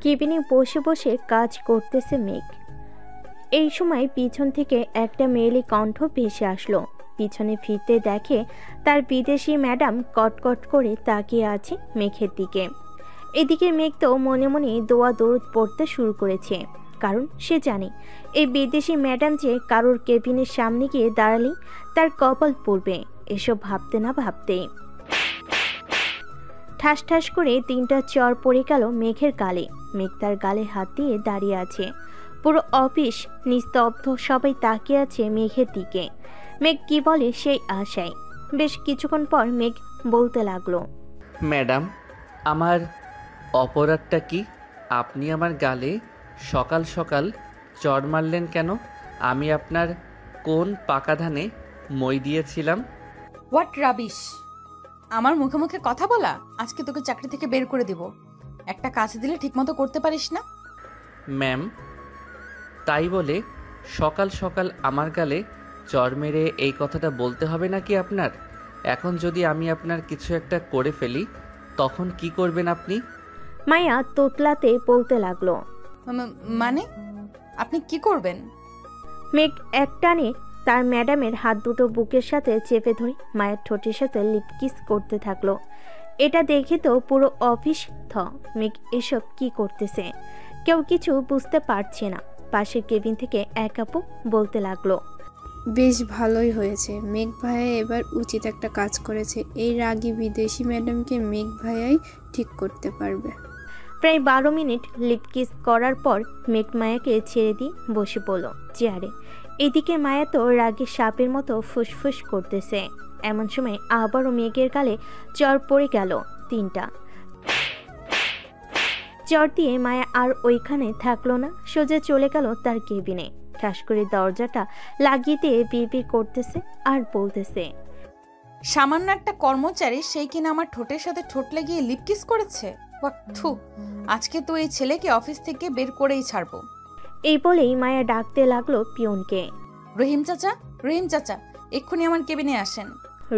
কেবিনে বসে বসে কাজ করতেছে মেঘ। এই সময় পিছন থেকে একটা মেয়েলি কণ্ঠ ভেসে আসলো। পিছনে ফিরতে দেখে তার বিদেশি ম্যাডাম কটকট করে তাকিয়ে আছে মেঘের দিকে। এদিকে মেঘ তো মনে মনে দোয়া দৌড় পড়তে শুরু করেছে, কারণ সে জানে এই বিদেশি ম্যাডাম যে কারোর কেবিনের সামনে গিয়ে দাঁড়ালেই তার কপাল পড়বে। এসব ভাবতে না ভাবতেই ঠাস ঠাস করে 3টা চর পড়ে গেল মেঘের গালে। মেঘ তার গালে হাত দিয়ে দাঁড়িয়ে আছে। পুরো অফিস নিস্তব্ধ, সবাই তাকিয়ে আছে মেঘের দিকে। মেঘ কি বলে সেই আশায়। বেশ কিছুক্ষণ পর মেঘ বলতে লাগলো, ম্যাডাম, আমার অপরাধটা কি? আপনি আমার গালে সকাল সকাল চড় মারলেন কেন? আমি আপনার কোন পাকা ধানে মই দিয়েছিলাম? What rubbish! আমার মুখে মুখে কথা বলা, আজকে তোকে চাকরি থেকে বের করে দিব। একটা কাজ দিলে ঠিকমতো করতে পারিস না। ম্যাম, তাই বলে সকাল সকাল আমার গালে চড় মেরে এই কথাটা বলতে হবে নাকি আপনার? এখন যদি আমি আপনার কিছু একটা করে ফেলি, তখন কি করবেন আপনি? মায়া তোতলাতে বলতে লাগলো। মানে আপনি কি করবেন? মেঘ একটানে তার ম্যাডামের হাত দুটো বুকের সাথে চেপে ধরে মায়ের ঠোঁটের সাথে লিপ কিস করতে থাকলো। এটা দেখে তো পুরো অফিস থ। মেঘ এসব কি করতেছে? কেউ কিছু বুঝতে পারছে না। পাশের কেবিন থেকে এক আপু বলতে লাগলো, বেশ ভালোই হয়েছে, মেঘ ভাইয়া এবার উচিত একটা কাজ করেছে। এই রাগী বিদেশি ম্যাডামকে মেঘ ভাইয়াই ঠিক করতে পারবে। প্রায় 12 মিনিট লিপ কিস করার পর মেঘ মায়াকে ছেড়ে দিয়ে বসে পড়ল চেয়ারে। এদিকে মায়া তো রাগে সাপের মতো ফুসফুস করতেছে। এমন সময় আবারও মেঘের গালে চর পড়ে গেল 3টা। চর দিয়ে মায়া আর ওইখানে থাকলো না, সোজা চলে গেল তার কেবিনে। ঠাস করে দরজাটা লাগিয়ে দিয়ে বিড়বিড় করতেছে আর বলতেছে, সামান্য একটা কর্মচারী, সেই কিনা আমার ঠোঁটের সাথে ঠোঁট লাগিয়ে লিপ কিস করেছে। থু, আজকে তো এই ছেলেকে অফিস থেকে বের করেই ছাড়বো। এই বলেই মায়া ডাকতে লাগলো পিয়নকে। রহিম চাচা, রহিম চাচা, এক্ষুনি আমার কেবিনে আসেন।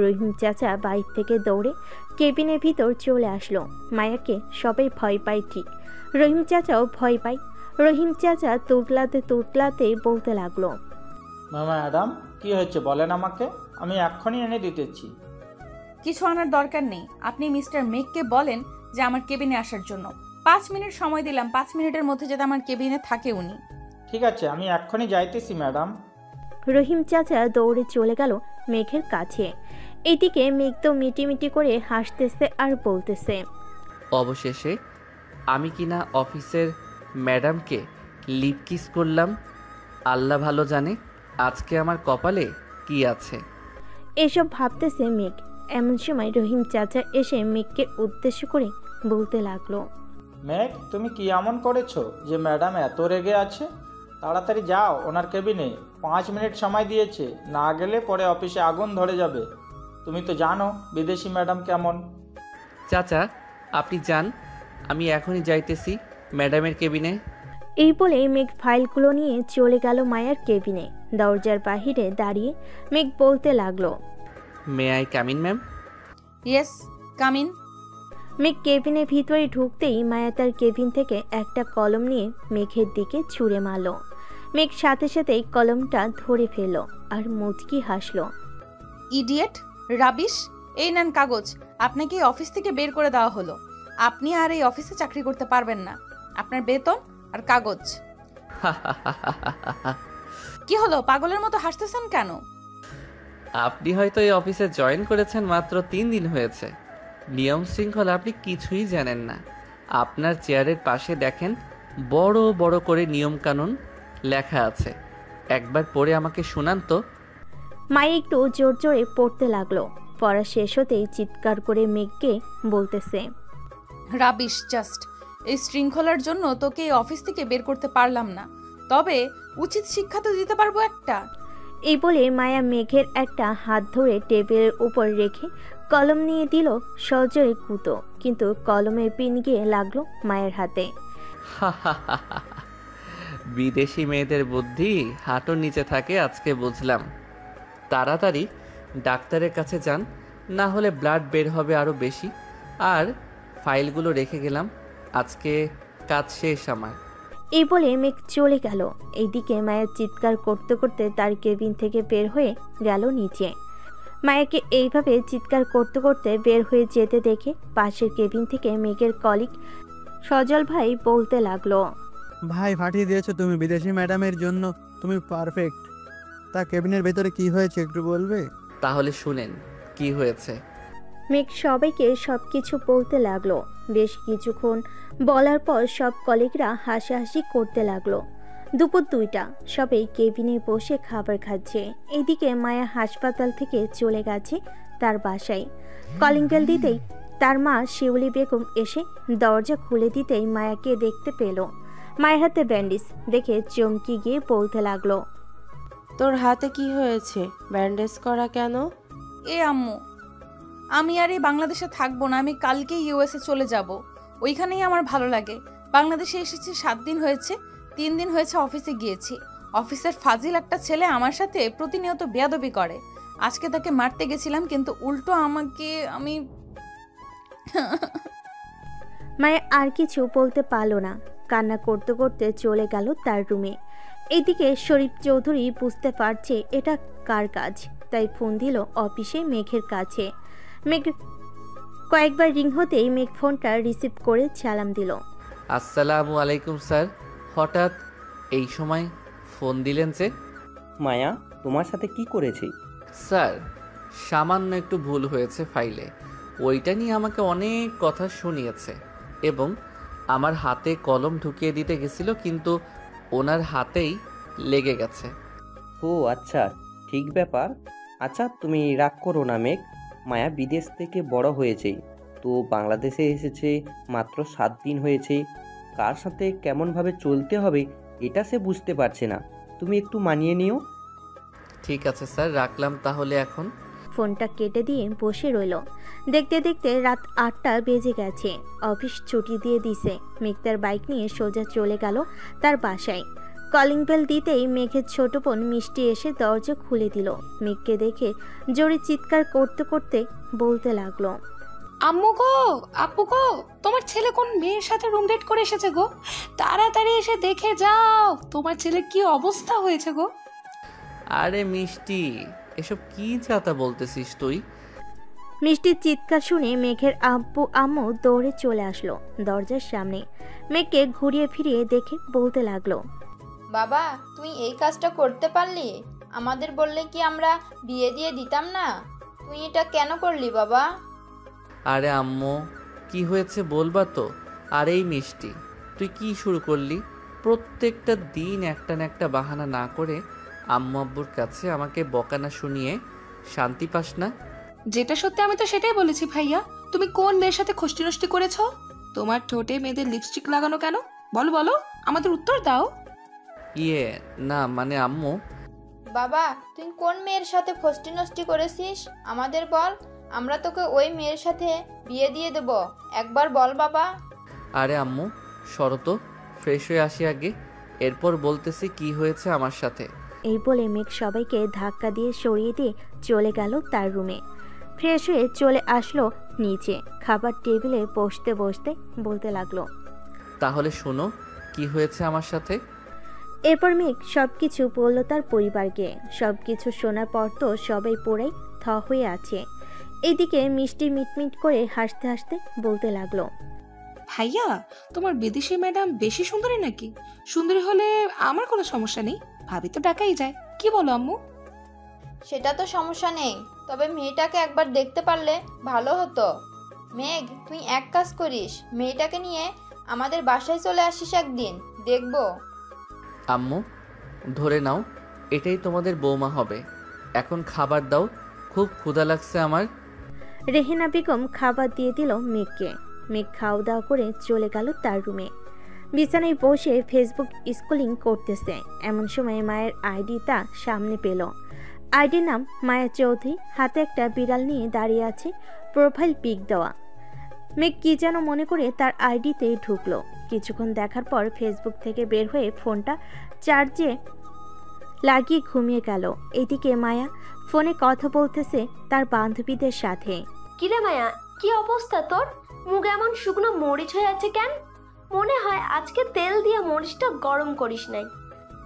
রহিম চাচা বাইর থেকে দৌড়ে কেবিনের ভিতর চলে আসলো। মায়াকে সবাই ভয় পায় ঠিক, রহিম চাচাও ভয় পায়। রহিম চাচা তুতলাতে তুতলাতে বলতে লাগলো, ম্যাডাম, কি হয়েছে বলেন আমাকে, আমি এক্ষুনি এনে দিতেছি। কিছু আনার দরকার নেই, আপনি মিস্টার মেঘকে বলেন যে আমার কেবিনে আসার জন্য। 5 মিনিট সময় দিলাম, 5 মিনিটের মধ্যে যাতে আমার কেবিনে থাকে উনি। ঠিক আছে, আমি এক্ষুনি যাইতেছি ম্যাডাম। রহিম চাচা দৌড়ে চলে গেল মেঘের কাছে। এদিকে মেঘ তো মিটিমিটি করে হাসতেছে আর বলতেছে, অবশেষে আমি কিনা অফিসের ম্যাডামকে লিপ কিস করলাম। আল্লাহ ভালো জানে আজকে আমার কপালে কি আছে। এসব ভাবতেছে মেঘ। এমন সময় রহিম চাচা এসে মেঘকে উদ্দেশ্য করে বলতে লাগলো, মেঘ, তুমি কি এমন করেছো যে ম্যাডাম এত রেগে আছে? তাড়াতাড়ি যাও ওনার কেবিনে, 5 মিনিট সময় দিয়েছে, না গেলে পরে অফিসে আগুন ধরে যাবে। তুমি তো জানো বিদেশি ম্যাডাম কেমন। চাচা, আপনি যান, আমি এখনই যাইতেছি ম্যাডামের কেবিনে। এই বলে মেঘ ফাইলগুলো নিয়ে চলে গেল মায়ার কেবিনে। দরজার বাহিরে দাঁড়িয়ে মেঘ বলতে লাগলো, may I come in ma'am? Yes, come in. মেঘ কেবিনের ভিতরে ঢুকতেই মায়া তার কেবিন থেকে একটা কলম নিয়ে মেঘের দিকে ছুঁড়ে মারল। মেঘ সাথে সাথেই কলমটা ধরে ফেলল আর মুচকি হাসল। Idiot, rubbish! এই নেন কাগজ, আপনাকে এই অফিস থেকে বের করে দেওয়া হলো। আপনি আর এই অফিসে চাকরি করতে পারবেন না। আপনার বেতন আর কাগজ। কি হলো, পাগলের মতো হাসতেছেন কেন? আপনি হয়তো এই অফিসে জয়েন করেছেন মাত্র 3 দিন হয়েছে। নিয়ম শৃঙ্খলা আপনি কিছুই জানেন না। আপনার চেয়ারের পাশে দেখেন বড় বড় করে নিয়ম কানুন লেখা আছে, একবার পড়ে আমাকে শোনান তো। মায়া একটু জোর জোরে পড়তে লাগলো। পড়া শেষ হতেই চিৎকার করে মেঘকে বলতেছে, রাবিশ জাস্ট! এই শৃঙ্খলার জন্য তোকে এই অফিস থেকে বের করতে পারলাম না, তবে উচিত শিক্ষা তো দিতে পারবো একটা। এই বলে মায়া মেঘের একটা হাত ধরে টেবিলের উপর রেখে কলম নিয়ে দিল সজোরে কুতো, কিন্তু কলমের পিন গিয়ে লাগলো মায়ের হাতে। বিদেশি মেয়েদের বুদ্ধি হাঁটুর নিচে থাকে আজকে বুঝলাম। তাড়াতাড়ি ডাক্তারের কাছে যান, না হলে ব্লাড বের হবে আরও বেশি। আর ফাইলগুলো রেখে গেলাম, আজকে কাজ শেষ আমার। এই বলে মেঘ চলে গেল। এইদিকে মায়া চিৎকার করতে করতে তার কেবিন থেকে বের হয়ে গেল নিচে। মায়াকে এইভাবে চিৎকার করতে করতে বের হয়ে যেতে দেখে পাশের কেবিন থেকে মেঘের কলিগ সজল ভাই বলতে লাগলো, ভাই ফাটিয়ে দিয়েছো তুমি, বিদেশি ম্যাডামের জন্য তুমি পারফেক্ট। তা কেবিনের ভেতরে কি হয়েছে একটু বলবে? তাহলে শুনেন কি হয়েছে। মেঘ সবাইকে সবকিছু বলতে লাগলো। বেশ কিছুক্ষণ বলার পর সব কলিগরা হাসাহাসি করতে লাগলো। দুপুর 2টা, সবাই কেবিনে বসে খাবার খাচ্ছে। এইদিকে মায়া হাসপাতাল থেকে চলে গেছে তার বাসায়। কলিং বেল দিতেই তার মা শিউলি বেগম এসে দরজা খুলে দিতেই মায়াকে দেখতে পেল। মায়ের হাতে ব্যান্ডেজ দেখে চমকে গিয়ে বলতে লাগলো, তোর হাতে কি হয়েছে? ব্যান্ডেজ করা কেন? আম্মু, আমি আর এই বাংলাদেশে থাকবো না, আমি কালকেই ইউএসএ চলে যাব। ওইখানেই আমার ভালো লাগে। বাংলাদেশে এসেছি 7 দিন হয়েছে, 3 দিন হয়েছে অফিসে গিয়েছি। অফিসের ফাজিল একটা ছেলে আমার সাথে প্রতিনিয়ত বেয়াদবি করে। আজকে তাকে মারতে গেছিলাম, কিন্তু উল্টো আমি মায়া আর কিছু বলতে পারল না, কান্না করতে করতে চলে গেল তার রুমে। এইদিকে শরীফ চৌধুরী বুঝতে পারছে এটা কার কাজ, তাই ফোন দিল অফিসে মেঘের কাছে। মেঘ কয়েকবার রিং হতেই মেঘ ফোনটা রিসিভ করে সালাম দিল। আসসালামু আলাইকুম স্যার, হঠাৎ এই সময় ফোন দিলেন যে? মায়া তোমার সাথে কি করেছে? স্যার, সামান্য একটু ভুল হয়েছে ফাইলে, ওইটা নিয়ে আমাকে অনেক কথা শুনিয়েছে এবং আমার হাতে কলম ঢুকিয়ে দিতে গেছিল, কিন্তু ওনার হাতেই লেগে গেছে। ও আচ্ছা, ঠিক ব্যাপার। আচ্ছা তুমি রাগ করো না মেঘ, মায়া বিদেশ থেকে বড় হয়েছে, তো বাংলাদেশে এসেছে মাত্র 7 দিন হয়েছে। কার সাথে কেমনভাবে চলতে হবে এটা সে বুঝতে পারছে না, তুমি একটু মানিয়ে নিও। ঠিক আছে স্যার, রাখলাম তাহলে এখন। ফোনটা কেটে দিয়ে বসে রইল। দেখতে দেখতে রাত 8টা বেজে গেছে। অফিস ছুটি দিয়ে দিছে। মেঘ তার বাইক নিয়ে সোজা চলে গেল তার বাসায়। কলিং বেল দিতেই মেঘের ছোট বোন মিষ্টি এসে দরজা খুলে দিল। মেঘকে দেখে জোরে চিৎকার করতে করতে বলতে লাগলো, আম্মু গো, আপু গো, তোমার ছেলে কোন মেয়ের সাথে রুম ডেট করে এসেছে গো। তাড়াতাড়ি এসে দেখে যাও তোমার ছেলের কি অবস্থা হয়েছে গো। আরে মিষ্টি, এসব কি যাতা বলতেছিস তুই? মিষ্টির চিৎকার শুনে মেঘের আব্বু আম্মু দৌড়ে চলে আসলো দরজার সামনে। মেঘকে ঘুরিয়ে ফিরিয়ে দেখে বলতে লাগলো, বাবা তুই এই কাজটা করতে পারলি? আমাদের বললে কি আমরা বিয়ে দিয়ে দিতাম না? তুই এটা কেন করলি বাবা? আরে আম্মু, কি হয়েছে বলবা তো? আর এই মিষ্টি, তুই কি শুরু করলি? প্রত্যেকটা দিন একটা না একটা বাহানা না করে আম্মু আব্বুর কাছে আমাকে বকানা শুনিয়ে শান্তি পাস না? যেটা সত্যি আমি তো সেটাই বলেছি ভাইয়া। তুমি কোন মেয়ের সাথে খষ্টি নষ্টি করেছো? তোমার ঠোঁটে মেয়েদের লিপস্টিক লাগানো কেন? বলো বলো, আমাদের উত্তর দাও। না মানে আম্মু। বাবা তুই কোন মেয়ের সাথে ফষ্টি নষ্টি করেছিস আমাদের বল, আমরা তোকে ওই মেয়ের সাথে বিয়ে দিয়ে দেব। একবার বল বাবা। আরে আম্মু সরো তো, ফ্রেশ হয়ে আসি আগে, এরপর বলতেছি কি হয়েছে আমার সাথে। এই বলে মেঘ সবাইকে ধাক্কা দিয়ে সরিয়ে দিয়ে চলে গেল তার রুমে। ফ্রেশ হয়ে চলে আসলো নিচে। খাবার টেবিলে বসতে বসতে বলতে লাগলো, তাহলে শোনো কি হয়েছে আমার সাথে। এরপর মেঘ সবকিছু বলল তার পরিবারকে। সবকিছু শোনার পর তো সবাই পুরাই থ হয়ে আছে। এইদিকে মিষ্টি মিটমিট করে হাসতে হাসতে বলতে লাগলো, ভাইয়া তোমার বিদেশি ম্যাডাম বেশি সুন্দরী নাকি? সুন্দরী হলে আমার কোনো সমস্যা নেই, ভাবি তো ডাকাই যায়। কি বলো আম্মু? সেটা তো সমস্যা নেই, তবে মেয়েটাকে একবার দেখতে পারলে ভালো হতো। মেঘ তুই এক কাজ করিস, মেয়েটাকে নিয়ে আমাদের বাসায় চলে আসিস একদিন, দেখবো। আম্মু ধরে নাও, এটাই তোমাদের বৌমা হবে। এখন খাবার দাও, খুব ক্ষুধা লাগছে আমার। রেহেনা বেগম খাবার দিয়ে দিল মেঘকে। মেঘ খাওয়া দাওয়া করে চলে গেল তার রুমে। বিছানায় বসে ফেসবুক স্ক্রলিং করতেছে। এমন সময় মায়ের আইডি তা সামনে পেল। আইডির নাম মায়া চৌধুরী, হাতে একটা বিড়াল নিয়ে দাঁড়িয়ে আছে, প্রোফাইল পিক দেওয়া। মেঘ কি যেন মনে করে তার আইডিতে ঢুকলো। কিছুক্ষণ দেখার পর ফেসবুক থেকে বের হয়ে ফোনটা চার্জে লাগিয়ে ঘুমিয়ে গেল। এদিকে মায়া ফোনে কথা বলতেছে তার বান্ধবীদের সাথে। কিরে মায়া, কি অবস্থা তোর? মুখ এমন শুকনো মরিচ হয়ে আছে কেন? মনে হয় আজকে তেল দিয়ে মরিচটা গরম করিস নাই।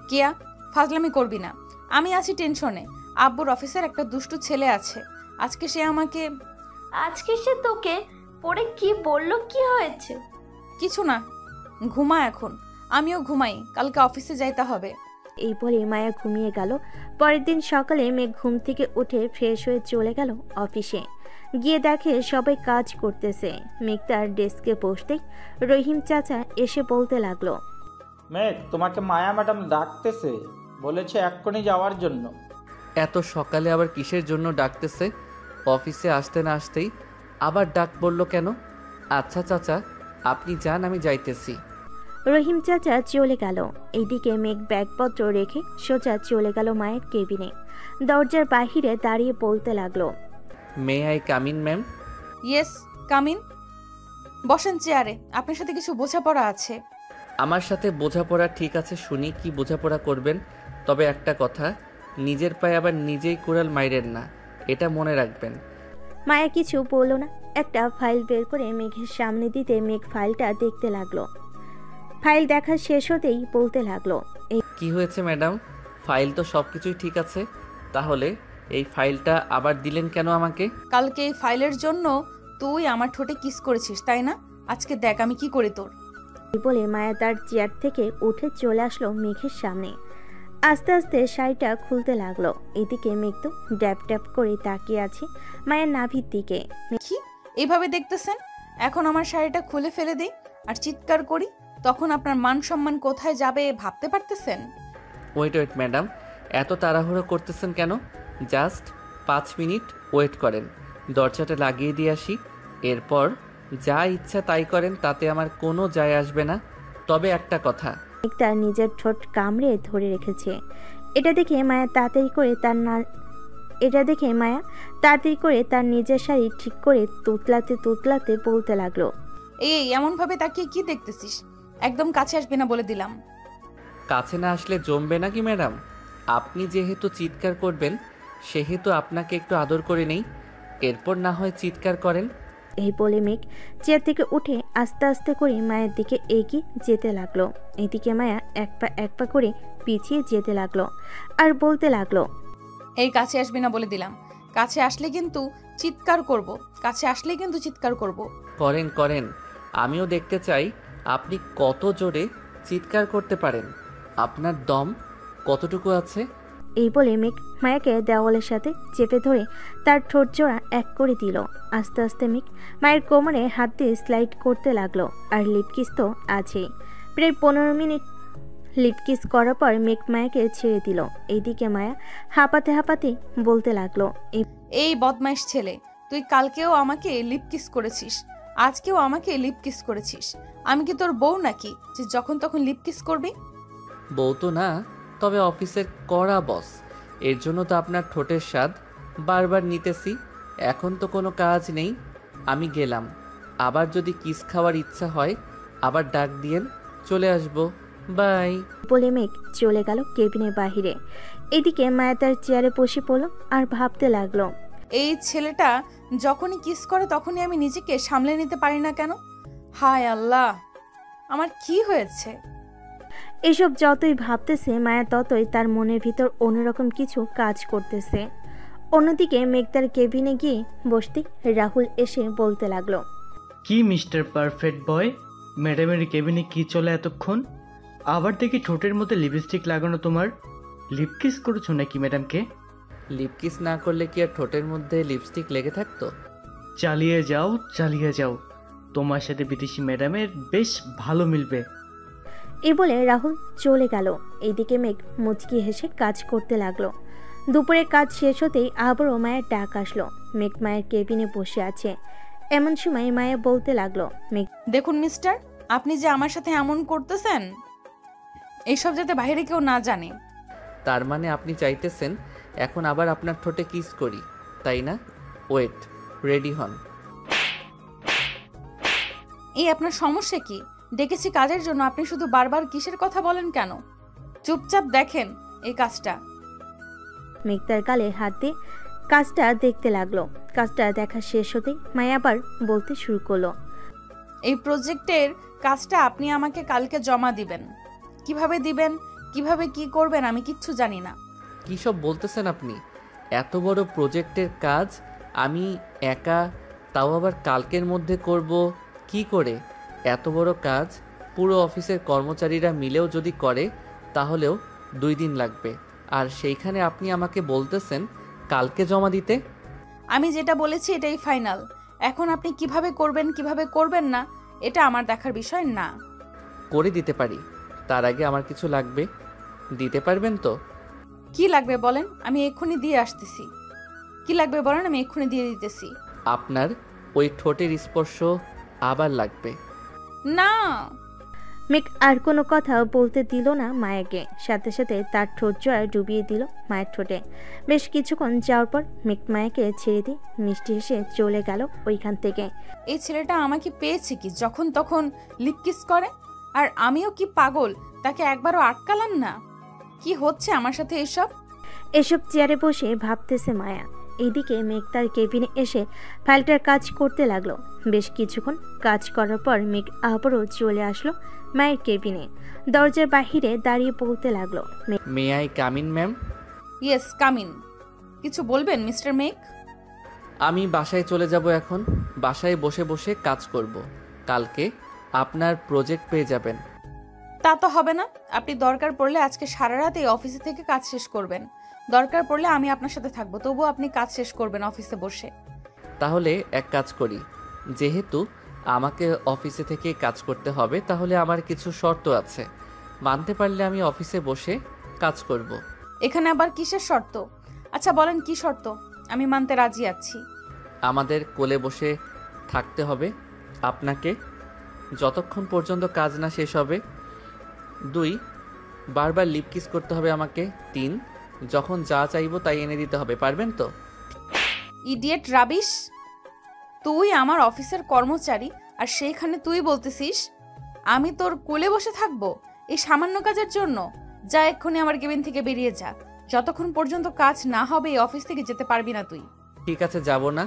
কিয়া, ফাজলামি করবি না। আমি আছি টেনশনে। আব্বুর অফিসের একটা দুষ্টু ছেলে আছে। আজকে সে তোকে পরে কি বললো, কি হয়েছে? কিছু না, ঘুমা এখন। আমিও ঘুমাই, কালকে অফিসে যাইতে হবে। এই বলে মায়া ঘুমিয়ে গেল। পরের দিন সকালে মেঘ ঘুম থেকে উঠে ফ্রেশ হয়ে চলে গেল অফিসে। গিয়ে দেখে সবাই কাজ করতেছে। মেঘ তার ডেস্কে বসতেই রহিম চাচা এসে বলতে লাগলো, মেঘ, তোমাকে মায়া ম্যাডাম ডাকতেছে, বলেছে এক্ষুনি যাওয়ার জন্য। এত সকালে আবার কিসের জন্য ডাকতেছে? অফিসে আসতে না আসতেই আবার ডাক পড়লো কেন? আচ্ছা চাচা, আপনি যান, আমি যাইতেছি। রহিম চাচা চলে গেল। এইদিকে মেঘ ব্যাগপত্র রেখে সোজা চলে গেল মায়ের কেবিনে। দরজার বাহিরে দাঁড়িয়ে বলতে লাগলো, may I come in ma'am? Yes, come in. বসেন চেয়ারে, আপনার সাথে কিছু বোঝাপড়া আছে। আমার সাথে বোঝাপড়া ঠিক আছে, শুনি কি বোঝাপড়া করবেন। তবে একটা কথা, নিজের পায়ে আবার নিজেই কুড়াল মাইরেন না, এটা মনে রাখবেন। মায়া কিছু বলল না। একটা ফাইল বের করে মেঘের সামনে দিতে মেঘ ফাইলটা দেখতে লাগলো। ফাইল দেখা শেষ হতেই বলতে লাগলো, কি হয়েছে ম্যাডাম? ফাইল তো সব কিছুই ঠিক আছে, তাহলে এই ফাইলটা আবার দিলেন কেন আমাকে? কালকে এই ফাইলের জন্য তুই আমার ঠোঁটে কিস করেছিস, তাই না? আজকে দেখ আমি কি করি তোর। বলে মায়া তার চেয়ার থেকে উঠে চলে আসলো মেঘের সামনে। আস্তে আস্তে শাড়িটা খুলতে লাগলো। এদিকে মেঘ তো ড্যাপ ড্যাপ করে তাকিয়ে আছে মায়ের নাভির দিকে। কি এইভাবে দেখতেছেন? এখন আমার শাড়িটা খুলে ফেলে দিই আর চিৎকার করি, তখন আপনার মান সম্মান কোথায় যাবে ভাবতে পারতেছেন? ওয়েট ম্যাডাম, এত তাড়াহুড়ো করতেছেন কেন? জাস্ট 5 মিনিট ওয়েট করেন, দরজাটা লাগিয়ে দিয়ে আসি, এরপর যা ইচ্ছা তাই করেন, তাতে আমার কোনো যায় আসবে না। তবে একটা কথা, তার নিজের ঠোঁট কামড়ে ধরে রেখেছে। এটা দেখে মায়া তাড়াতাড়ি করে তার নিজের শাড়ি ঠিক করে তুতলাতে বলতে লাগলো, এই এমন ভাবে তাকিয়ে কি দেখতেছিস? একদম কাছে আসবি না বলে দিলাম। কাছে না আসলে জমবে নাকি ম্যাডাম? আপনি যেহেতু চিৎকার করবেন, সেহেতু আপনাকে একটু আদর করে নেই, এরপর না হয় চিৎকার করেন। এই বলে মেঘ চেয়ার থেকে উঠে আস্তে আস্তে করে মায়ের দিকে এগিয়ে যেতে লাগলো। এদিকে মায়া এক পা করে পিছিয়ে যেতে লাগলো আর বলতে লাগলো, এই কাছে আসবি না বলে দিলাম। কাছে আসলে কিন্তু চিৎকার করব। করেন, আমিও দেখতে চাই আপনি কত জোরে চিৎকার করতে পারেন, আপনার দম কতটুকু আছে। এই বলে মেঘ মায়াকে দেওয়ালের সাথে চেপে ধরে তার ঠোঁট জোড়া এক করে দিল। আস্তে আস্তে মেঘ মায়ের কোমরে হাত দিয়ে স্লাইড করতে লাগলো। আর লিপকিস তো আছেই। প্রায় 15 মিনিট লিপকিস করার পর মেঘ মায়াকে ছেড়ে দিল। এইদিকে মায়া হাঁপাতে বলতে লাগলো, এই বদমাইশ ছেলে, তুই কালকেও আমাকে লিপকিস করেছিস, আজকেও আমাকে লিপকিস করেছিস। আমি কি তোর বউ নাকি যে যখন তখন লিপকিস করবি? বউ তো না, তবে অফিসের কড়া বস, এর জন্য তো আপনার ঠোঁটের স্বাদ বারবার নিতেছি। এখন তো কোনো কাজ নেই, আমি গেলাম। আবার যদি কিস খাওয়ার ইচ্ছা হয় আবার ডাক দিয়েন, চলে আসবো। বাই বলে মেঘ চলে গেল কেবিনের বাহিরে। এদিকে মায়া তার চেয়ারে বসে পড়ল আর ভাবতে লাগলো, এই ছেলেটা যখনই কিস করে তখনই আমি নিজেকে সামলে নিতে পারি না কেন? হায় আল্লাহ, আমার কি হয়েছে? এসব যতই ভাবতেছে মায়া ততই তার মনের ভিতর অন্যরকম কিছু কাজ করতেছে। অন্যদিকে মেঘ তার কেবিনে গিয়ে বসতে রাহুল এসে বলতে লাগলো, কি মিস্টার পারফেক্ট বয়, ম্যাডামের কেবিনে কি চলে এতক্ষণ? আবার দেখি ঠোঁটের মধ্যে লিপস্টিক লাগানো। তোমার লিপকিস করেছো নাকি ম্যাডামকে? লিপকিস না করলে কি আর ঠোঁটের মধ্যে লিপস্টিক লেগে থাকতো? চালিয়ে যাও, তোমার সাথে বিদেশি ম্যাডামের বেশ ভালো মিলবে। এই বলে রাহুল চলে গেল। এইদিকে মেঘ মুচকি হেসে কাজ করতে লাগলো। দুপুরের কাজ শেষ হতেই আবারও মায়ের ডাক আসলো। মেঘ মায়ের কেবিনে বসে আছে। এমন সময় মায়া বলতে লাগলো, মেঘ, দেখুন মিস্টার, আপনি যে আমার সাথে এমন করতেছেন, এইসব যাতে বাইরে কেউ না জানে। তার মানে আপনি চাইতেছেন এখন আবার আপনার ঠোঁটে কিস করি, তাই না? ওয়েট, রেডি হন। এই আপনার সমস্যা কি? ডেকেছি কাজের জন্য, আপনি শুধু বারবার কিসের কথা বলেন কেন? চুপচাপ দেখেন এই কাজটা। মেঘ তার গালে হাত দিয়ে কাজটা দেখতে লাগলো। কাজটা দেখা শেষ হতেই মায়া আবার বলতে শুরু করলো, এই প্রজেক্টের কাজটা আপনি আমাকে কালকে জমা দিবেন। কিভাবে দিবেন, কিভাবে কি করবেন আমি কিচ্ছু জানি না। কী সব বলতেছেন আপনি? এত বড় প্রজেক্টের কাজ আমি একা, তাও আবার কালকের মধ্যে করব কি করে? এত বড় কাজ পুরো অফিসের কর্মচারীরা মিলেও যদি করে তাহলেও 2 দিন লাগবে, আর সেইখানে আপনি আমাকে বলতেছেন কালকে জমা দিতে। আমি যেটা বলেছি এটাই ফাইনাল। এখন আপনি কিভাবে করবেন কিভাবে করবেন না এটা আমার দেখার বিষয় না। করে দিতে পারি, তার আগে আমার কিছু লাগবে। দিতে পারবেন তো? কি লাগবে বলেন, আমি এক্ষুনি দিয়ে আসতেছি। কি লাগবে বলেন, আমি এক্ষুনি দিয়ে দিতেছি। আপনার ওই ঠোঁটের স্পর্শ আবার লাগবে। না। মেঘ আর কোনো কথা বলতে দিল না মায়াকে, সাথে সাথে তার ঠোঁট জোড়া ডুবিয়ে দিল মায়ের ঠোঁটে। বেশ কিছুক্ষণ যাওয়ার পর মেঘ মায়াকে ছেড়ে দিয়ে মিষ্টি হেসে চলে গেল ওইখান থেকে। এই ছেলেটা আমাকে পেয়েছে কি যখন তখন লিপ কিস করে, আর আমিও কি পাগল তাকে একবারও আটকালাম না? কি হচ্ছে আমার সাথে এসব চেয়ারে বসে ভাবতেছে মায়া। এইদিকে মেঘ তার কেবিনে এসে ফাইলটার কাজ করতে লাগলো। বেশ কিছুক্ষণ কাজ করার পর মেঘ আবারও চলে আসলো মায়ের কেবিনে। দরজার বাহিরে দাঁড়িয়ে বলতে লাগলো, may I come in ma'am? Yes come in. কিছু বলবেন মিস্টার মেঘ? আমি বাসায় চলে যাব এখন। বাসায় বসে বসে কাজ করব। কালকে আপনার প্রজেক্ট পেয়ে যাবেন। তা তো হবে না। আপনি দরকার পড়লে আজকে সারা রাত এই অফিসে থেকে কাজ শেষ করবেন। দরকার পড়লে আমি আপনার সাথে থাকবো, তবুও আপনি কাজ শেষ করবেন অফিসে বসে। তাহলে এক কাজ করি, যেহেতু আমাকে অফিসে থেকে কাজ করতে হবে তাহলে আমার কিছু শর্ত আছে। মানতে পারলে আমি অফিসে বসে কাজ করব। এখানে আবার কিসের শর্ত? আচ্ছা বলেন কি শর্ত, আমি মানতে রাজি আছি। আমাদের কোলে বসে থাকতে হবে আপনাকে যতক্ষণ পর্যন্ত কাজ না শেষ হবে। 2, বারবার লিপ কিস করতে হবে আমাকে। 3, যখন যা চাইবো তাই এনে দিতে হবে। পারবেন তো? Idiot rubbish! তুই আমার অফিসের কর্মচারী আর সেইখানে তুই বলতেছিস আমি তোর কোলে বসে থাকবো এই সামান্য কাজের জন্য? যা এক্ষুনি আমার কেবিন থেকে বেরিয়ে যা। যতক্ষণ পর্যন্ত কাজ না হবে এই অফিস থেকে যেতে পারবি না তুই। ঠিক আছে, যাব না।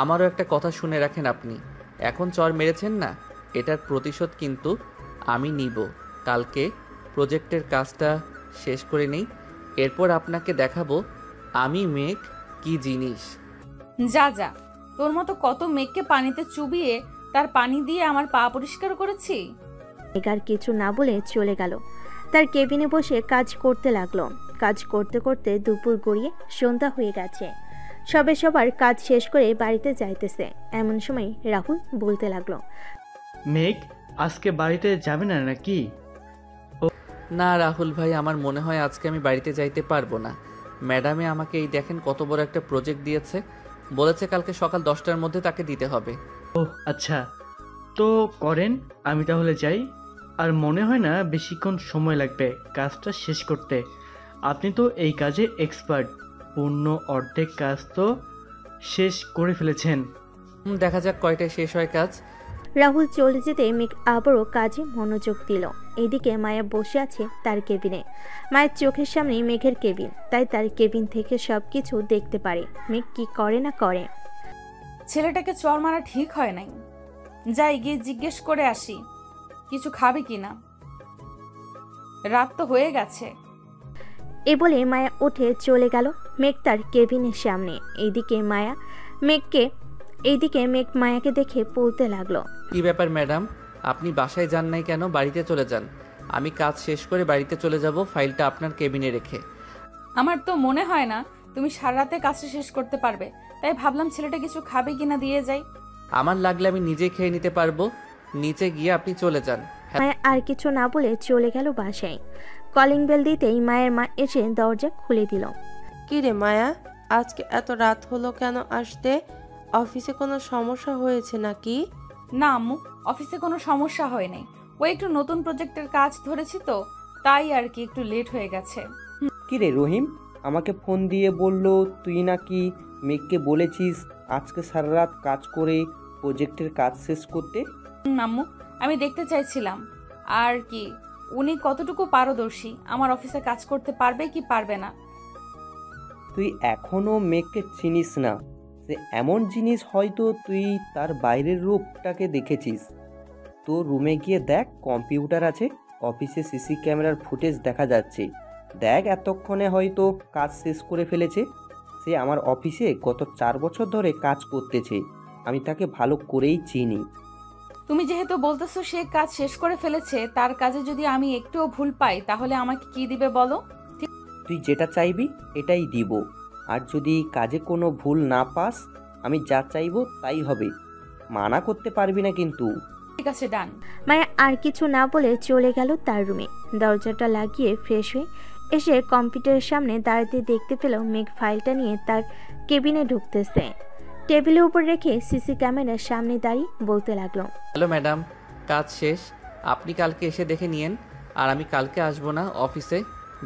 আমারও একটা কথা শুনে রাখেন, আপনি এখন চর মেরেছেন না, এটার প্রতিশোধ কিন্তু আমি নিব। কালকে প্রজেক্টের কাজটা শেষ করে নেই, এরপর আপনাকে দেখাবো আমি মেঘ কি জিনিস। যা যা, তোর মতো কত মেঘকে পানিতে চুবিয়ে তার পানি দিয়ে আমার পা পরিষ্কার করেছি। মেঘ আর কিছু না বলে চলে গেল। তার কেবিনে বসে কাজ করতে লাগলো। কাজ করতে করতে দুপুর গড়িয়ে সন্ধ্যা হয়ে গেছে। সবে সবার কাজ শেষ করে বাড়িতে যাইতেছে। এমন সময় রাহুল বলতে লাগলো, মেঘ আজকে বাড়িতে যাবে না নাকি? না রাহুল ভাই, আমার মনে হয় আজকে আমি বাড়িতে যাইতে পারবো না। ম্যাডামে আমাকে এই দেখেন কত বড় একটা প্রজেক্ট দিয়েছে, বলেছে কালকে সকাল 10টার মধ্যে তাকে দিতে হবে। ও আচ্ছা, তো করেন, আমি তাহলে যাই। আর মনে হয় না বেশিক্ষণ সময় লাগবে কাজটা শেষ করতে। আপনি তো এই কাজে এক্সপার্ট, পূর্ণ অর্ধেক কাজ তো শেষ করে ফেলেছেন। দেখা যাক কয়টায় শেষ হয় কাজ। রাহুল চলে যেতে মেঘ আবারও কাজে মনোযোগ দিল। এদিকে মায়া বসে আছে তার কেবিনে। মায়ের চোখের সামনে মেঘের কেবিন, তাই তার কেবিন থেকে সবকিছু দেখতে পারে মেঘ কি করে না করে। ছেলেটাকে চর মারা ঠিক হয় নাই। যাই গিয়ে জিজ্ঞেস করে আসি কিছু খাবে কিনা, রাত তো হয়ে গেছে। এ বলে মায়া উঠে চলে গেল মেঘ তার কেবিনের সামনে। এইদিকে মেঘ মায়াকে দেখে বলতে লাগলো, কি ব্যাপার ম্যাডাম, আপনি বাসায় যান নাই কেন? বাড়িতে চলে যান। আমি কাজ শেষ করে বাড়িতে চলে যাব, ফাইলটা আপনার কেবিনে রেখে। আমার তো মনে হয় না তুমি সারা রাতে কাজটা শেষ করতে পারবে, তাই ভাবলাম ছেলেটা কিছু খাবে কিনা দিয়ে যাই। আমার লাগলে আমি নিজে খেয়ে নিতে পারবো, নিচে গিয়ে আপনি চলে যান। মায়া আর কিছু না বলে চলে গেল বাসায়। কলিং বেল দিতেই মায়ের মা এসে দরজা খুলে দিল। কি রে মায়া, আজকে এত রাত হলো কেন আসতে? অফিসে কোনো সমস্যা হয়েছে নাকি? না আম্মু, অফিসে কোনো সমস্যা হয় নাই। ও একটু নতুন প্রজেক্টের কাজ ধরেছি তো, তাই আর কি একটু লেট হয়ে গেছে। কি রে রহিম, আমাকে ফোন দিয়ে বলল তুই নাকি মেঘকে বলেছিস আজকে সারা রাত কাজ করে প্রজেক্টের কাজ শেষ করতে। আম্মু, আমি দেখতে চাইছিলাম আর কি উনি কতটুকু পারদর্শী, আমার অফিসে কাজ করতে পারবে কি পারবে না। তুই এখনো মেঘকে চিনিস না, সে এমন জিনিস হয়তো তুই তার বাইরের রূপটাকে দেখেছিস, তোর রুমে গিয়ে দেখ, কম্পিউটার আছে, অফিসে সিসি ক্যামেরার ফুটেজ দেখা যাচ্ছে। দেখ, এতক্ষণে হয়তো কাজ শেষ করে ফেলেছে। সে আমার অফিসে গত 4 বছর ধরে কাজ করতেছে, আমি তাকে ভালো করেই চিনি। তুমি যেহেতু বলতেছো সে কাজ শেষ করে ফেলেছে, তার কাজে যদি আমি একটুও ভুল পাই তাহলে আমাকে কি দিবে বলো? তুই যেটা চাইবি এটাই দিব, আর যদি কাজে কোনো ভুল না পাস আমি যা চাইবো তাই হবে, মানা করতে পারবি না কিন্তু। ঠিক আছে, ডান। মায়া আর কিছু না বলে চলে গেল তার রুমে। দরজাটা লাগিয়ে ফ্রেশ হয়ে এসে কম্পিউটারের সামনে দাঁড়াতে দেখতে পেল মেঘ ফাইলটা নিয়ে তার কেবিনে ঢুকতেছে। টেবিলের উপর রেখে সিসি ক্যামেরার সামনে দাঁড়িয়ে বলতে লাগলো, হ্যালো ম্যাডাম, কাজ শেষ। আপনি কালকে এসে দেখে নিয়েন, আর আমি কালকে আসবো না অফিসে।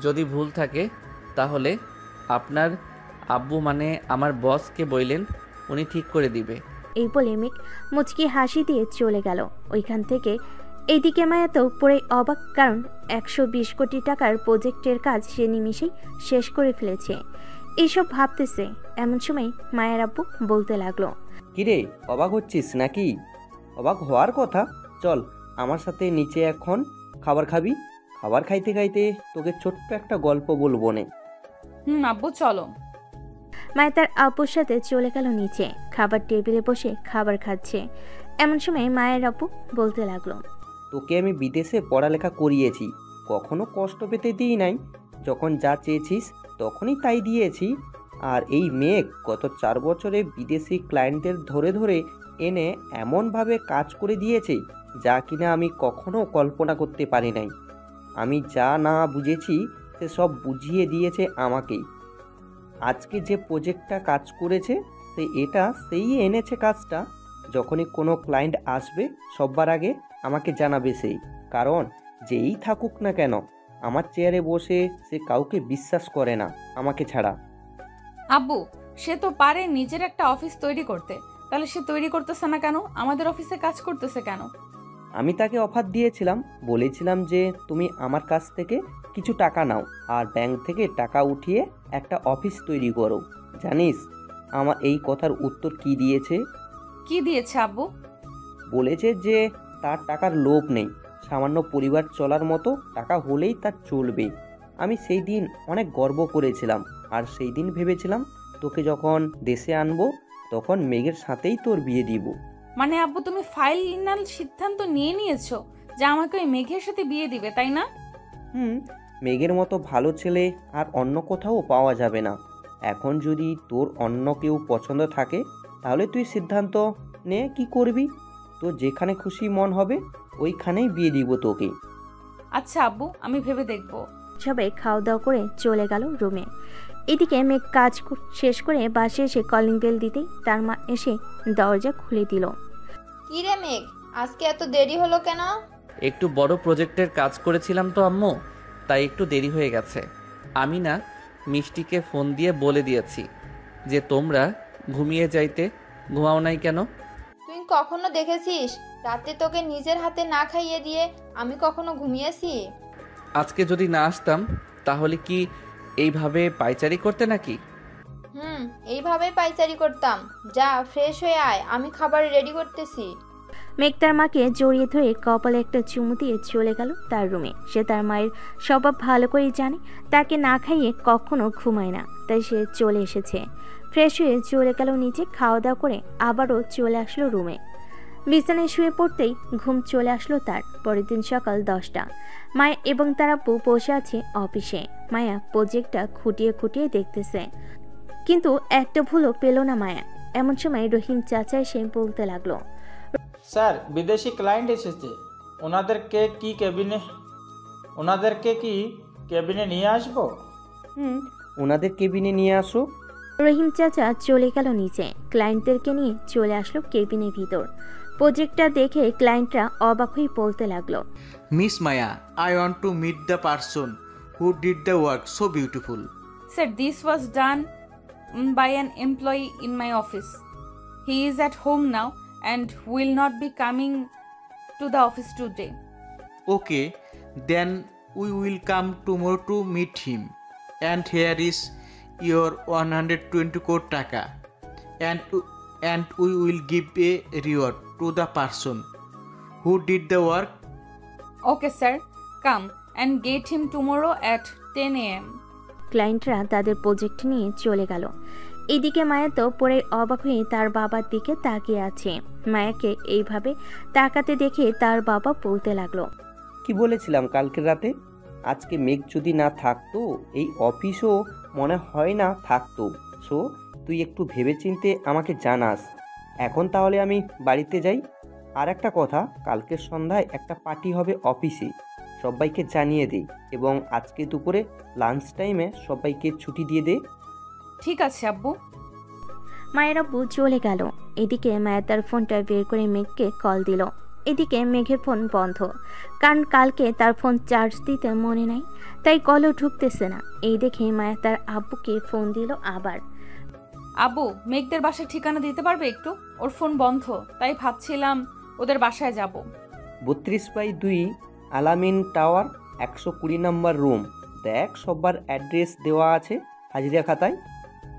যদি ভুল থাকে তাহলে আপনার আব্বু মানে আমার বসকে বললেন, উনি ঠিক করে দিবে। এই বলে মেঘ মুচকি হাসি দিয়ে চলে গেল ওইখান থেকে। এইদিকে মায়া তো পুরোই অবাক, কারণ 120 কোটি টাকার প্রজেক্টের কাজ সে নিমিষেই শেষ করে ফেলেছে। এইসব ভাবতেছে এমন সময় মায়ের আব্বু বলতে লাগলো, কিরে, অবাক হচ্ছিস নাকি? অবাক হওয়ার কথা। চল আমার সাথে নিচে, এখন খাবার খাবি। খাবার খাইতে খাইতে তোকে ছোট্ট একটা গল্প বলবো নে। আব্বু চলো। মায়া তার আব্বুর সাথে চলে গেল নিচে, খাবার টেবিলে বসে খাবার খাচ্ছে। এমন সময় মায়ের আব্বু বলতে লাগলো, তোকে আমি বিদেশে পড়ালেখা করিয়েছি, কখনো কষ্ট পেতে দিই নাই। যখন যা চেয়েছিস তখনই তাই দিয়েছি। আর এই মেঘ গত 4 বছরে বিদেশি ক্লায়েন্টদের ধরে ধরে এনে এমনভাবে কাজ করে দিয়েছে যা কিনা আমি কখনো কল্পনা করতে পারি নাই। আমি যা না বুঝেছি সে সব বুঝিয়ে দিয়েছে আমাকেই। আজকে যে প্রজেক্টটা কাজ করেছে সেই এনেছে কাজটা। যখনই কোনো ক্লায়েন্ট আসবে সবার আগে আমাকে জানাবে সেই, কারণ যেই থাকুক না কেন আমার চেয়ারে বসে সে কাউকে বিশ্বাস করে না আমাকে ছাড়া। আব্বু, সে তো পারে নিজের একটা অফিস তৈরি করতে, তাহলে সে তৈরি করতেছে না কেন? আমাদের অফিসে কাজ করতেছে কেন? আমি তাকে অফার দিয়েছিলাম, বলেছিলাম যে তুমি আমার কাছ থেকে কিছু টাকা নাও আর ব্যাংক থেকে টাকা উঠিয়ে একটা অফিস তৈরি করো। জানিস আমার এই কথার উত্তর কি দিয়েছে? কি দিয়েছে আব্বু? বলেছে যে তার টাকার লোভ নেই, সামান্য পরিবার চলার মতো টাকা হলেই তার চলবে। আমি সেই দিন অনেক গর্ব করেছিলাম, আর সেই দিন ভেবেছিলাম তোকে যখন দেশে আনবো তখন মেঘের সাথেই তোর বিয়ে দিব। মানে আব্বু, তুমি ফাইনাল সিদ্ধান্ত নিয়ে নিয়েছো যে আমাকে ওই মেঘের সাথে বিয়ে দিবে, তাই না? মেঘের মতো ভালো ছেলে আর অন্য কোথাও পাওয়া যাবে না। এখন যদি তোর অন্য কেউ পছন্দ থাকে তাহলে তুই সিদ্ধান্ত নে কি করবি। তো যেখানে খুশি মন হবে ওইখানেই বিয়ে দিব তোকে। আচ্ছা আব্বু, আমি ভেবে দেখবো। সবাই খাওয়া দাওয়া করে চলে গেল রুমে। এদিকে মেঘ কাজ শেষ করে বাসে এসে কলিং বেল দিতেই তার মা এসে দরজা খুলে দিল। কি রে মেঘ, আজকে এত দেরি হলো কেন? একটু বড় প্রজেক্টের কাজ করেছিলাম তো আম্মু, তাই একটু দেরি হয়ে গেছে। আমি না মিষ্টিকে ফোন দিয়ে বলে দিয়েছি যে তোমরা ঘুমিয়ে যাইতে, ঘুমাও নাই কেন? তুই কখনো দেখেছিস রাতে তোকে নিজের হাতে না খাইয়ে দিয়ে আমি কখনো ঘুমিয়েছি? আজকে যদি না আসতাম তাহলে কি এইভাবে পায়চারি করতে নাকি? এইভাবেই পাইচারি করতাম। যা ফ্রেশ হয়ে আয়, আমি খাবার রেডি করতেছি। মেঘ তার মাকে জড়িয়ে ধরে কপালে একটা চুমু দিয়ে চলে গেল তার রুমে। সে তার মায়ের স্বভাব ভালো করেই জানে, তাকে না খাইয়ে কখনো ঘুমায় না, তাই সে চলে এসেছে। ফ্রেশ হয়ে চলে গেল নিচে, খাওয়া দাওয়া করে আবারও চলে আসলো রুমে। বিছানায় শুয়ে পড়তেই ঘুম চলে আসলো তার। পরের দিন সকাল 10টা। মায়া এবং তার আব্বু বসে আছে অফিসে। মায়া প্রজেক্টটা খুঁটিয়ে খুঁটিয়ে দেখতেছে, কিন্তু একটা ভুলও পেল না মায়া। এমন সময় রহিম চাচা এসে বলতে লাগলো, স্যার, বিদেশি ক্লায়েন্ট এসেছে, ওনাদেরকে কি কেবিনে নিয়ে আসবো? ওনাদের কেবিনে নিয়ে আসো। রহিম চাচা চলে গেল নিচে, ক্লায়েন্টদেরকে নিয়ে চলে আসলো কেবিনের ভিতর। প্রজেক্টটা দেখে ক্লায়েন্টরা অবাক হয়ে বলতে লাগলো, miss Maya, I want to meet the person who did the work so beautiful. Sir, this was done by an employee in my office. He is at home now and will not be coming to the office today. Okay, then we will come tomorrow to meet him. And here is your 120 crore taka. And we will give a reward to the person who did the work. Okay sir, come and get him tomorrow at 10 AM। ক্লায়েন্টরা তাদের project নিয়ে চলে গেল। এদিকে মায়া তো পরে অবাক হয়ে তার বাবার দিকে তাকিয়ে আছে। মায়াকে এইভাবে তাকাতে দেখে তার বাবা বলতে লাগলো, কি বলেছিলাম কালকের রাতে? আজকে মেঘ যদি না থাকতো এই অফিসও মনে হয় না থাকতো। সো তুই একটু ভেবেচিন্তে আমাকে জানাস। এখন তাহলে আমি বাড়িতে যাই। আর একটা কথা, কালকের সন্ধ্যায় একটা পার্টি হবে অফিসে, সবাইকে জানিয়ে দে এবং আজকে দুপুরে লাঞ্চ টাইমে সবাইকে ছুটি দিয়ে দে। ঠিক আছে আব্বু। মায়ের আব্বু চলে গেল। এদিকে মায়া তার ফোনটা বের করে মেঘকে কল দিল। এদিকে মেঘের ফোন বন্ধ, কারণ কালকে তার ফোন চার্জ দিতে মনে নাই, তাই কলও ঢুকতেছে না। এই দেখে মায়া তার আব্বুকে ফোন দিল আবার। আব্বু, মেঘদের বাসায় ঠিকানা দিতে পারবে একটু? ওর ফোন বন্ধ, তাই ভাবছিলাম ওদের বাসায় যাব। 32/2 আলামিন টাওয়ার, 120 নম্বর রুম। দেখ সবার অ্যাড্রেস দেওয়া আছে হাজিরা খাতায়।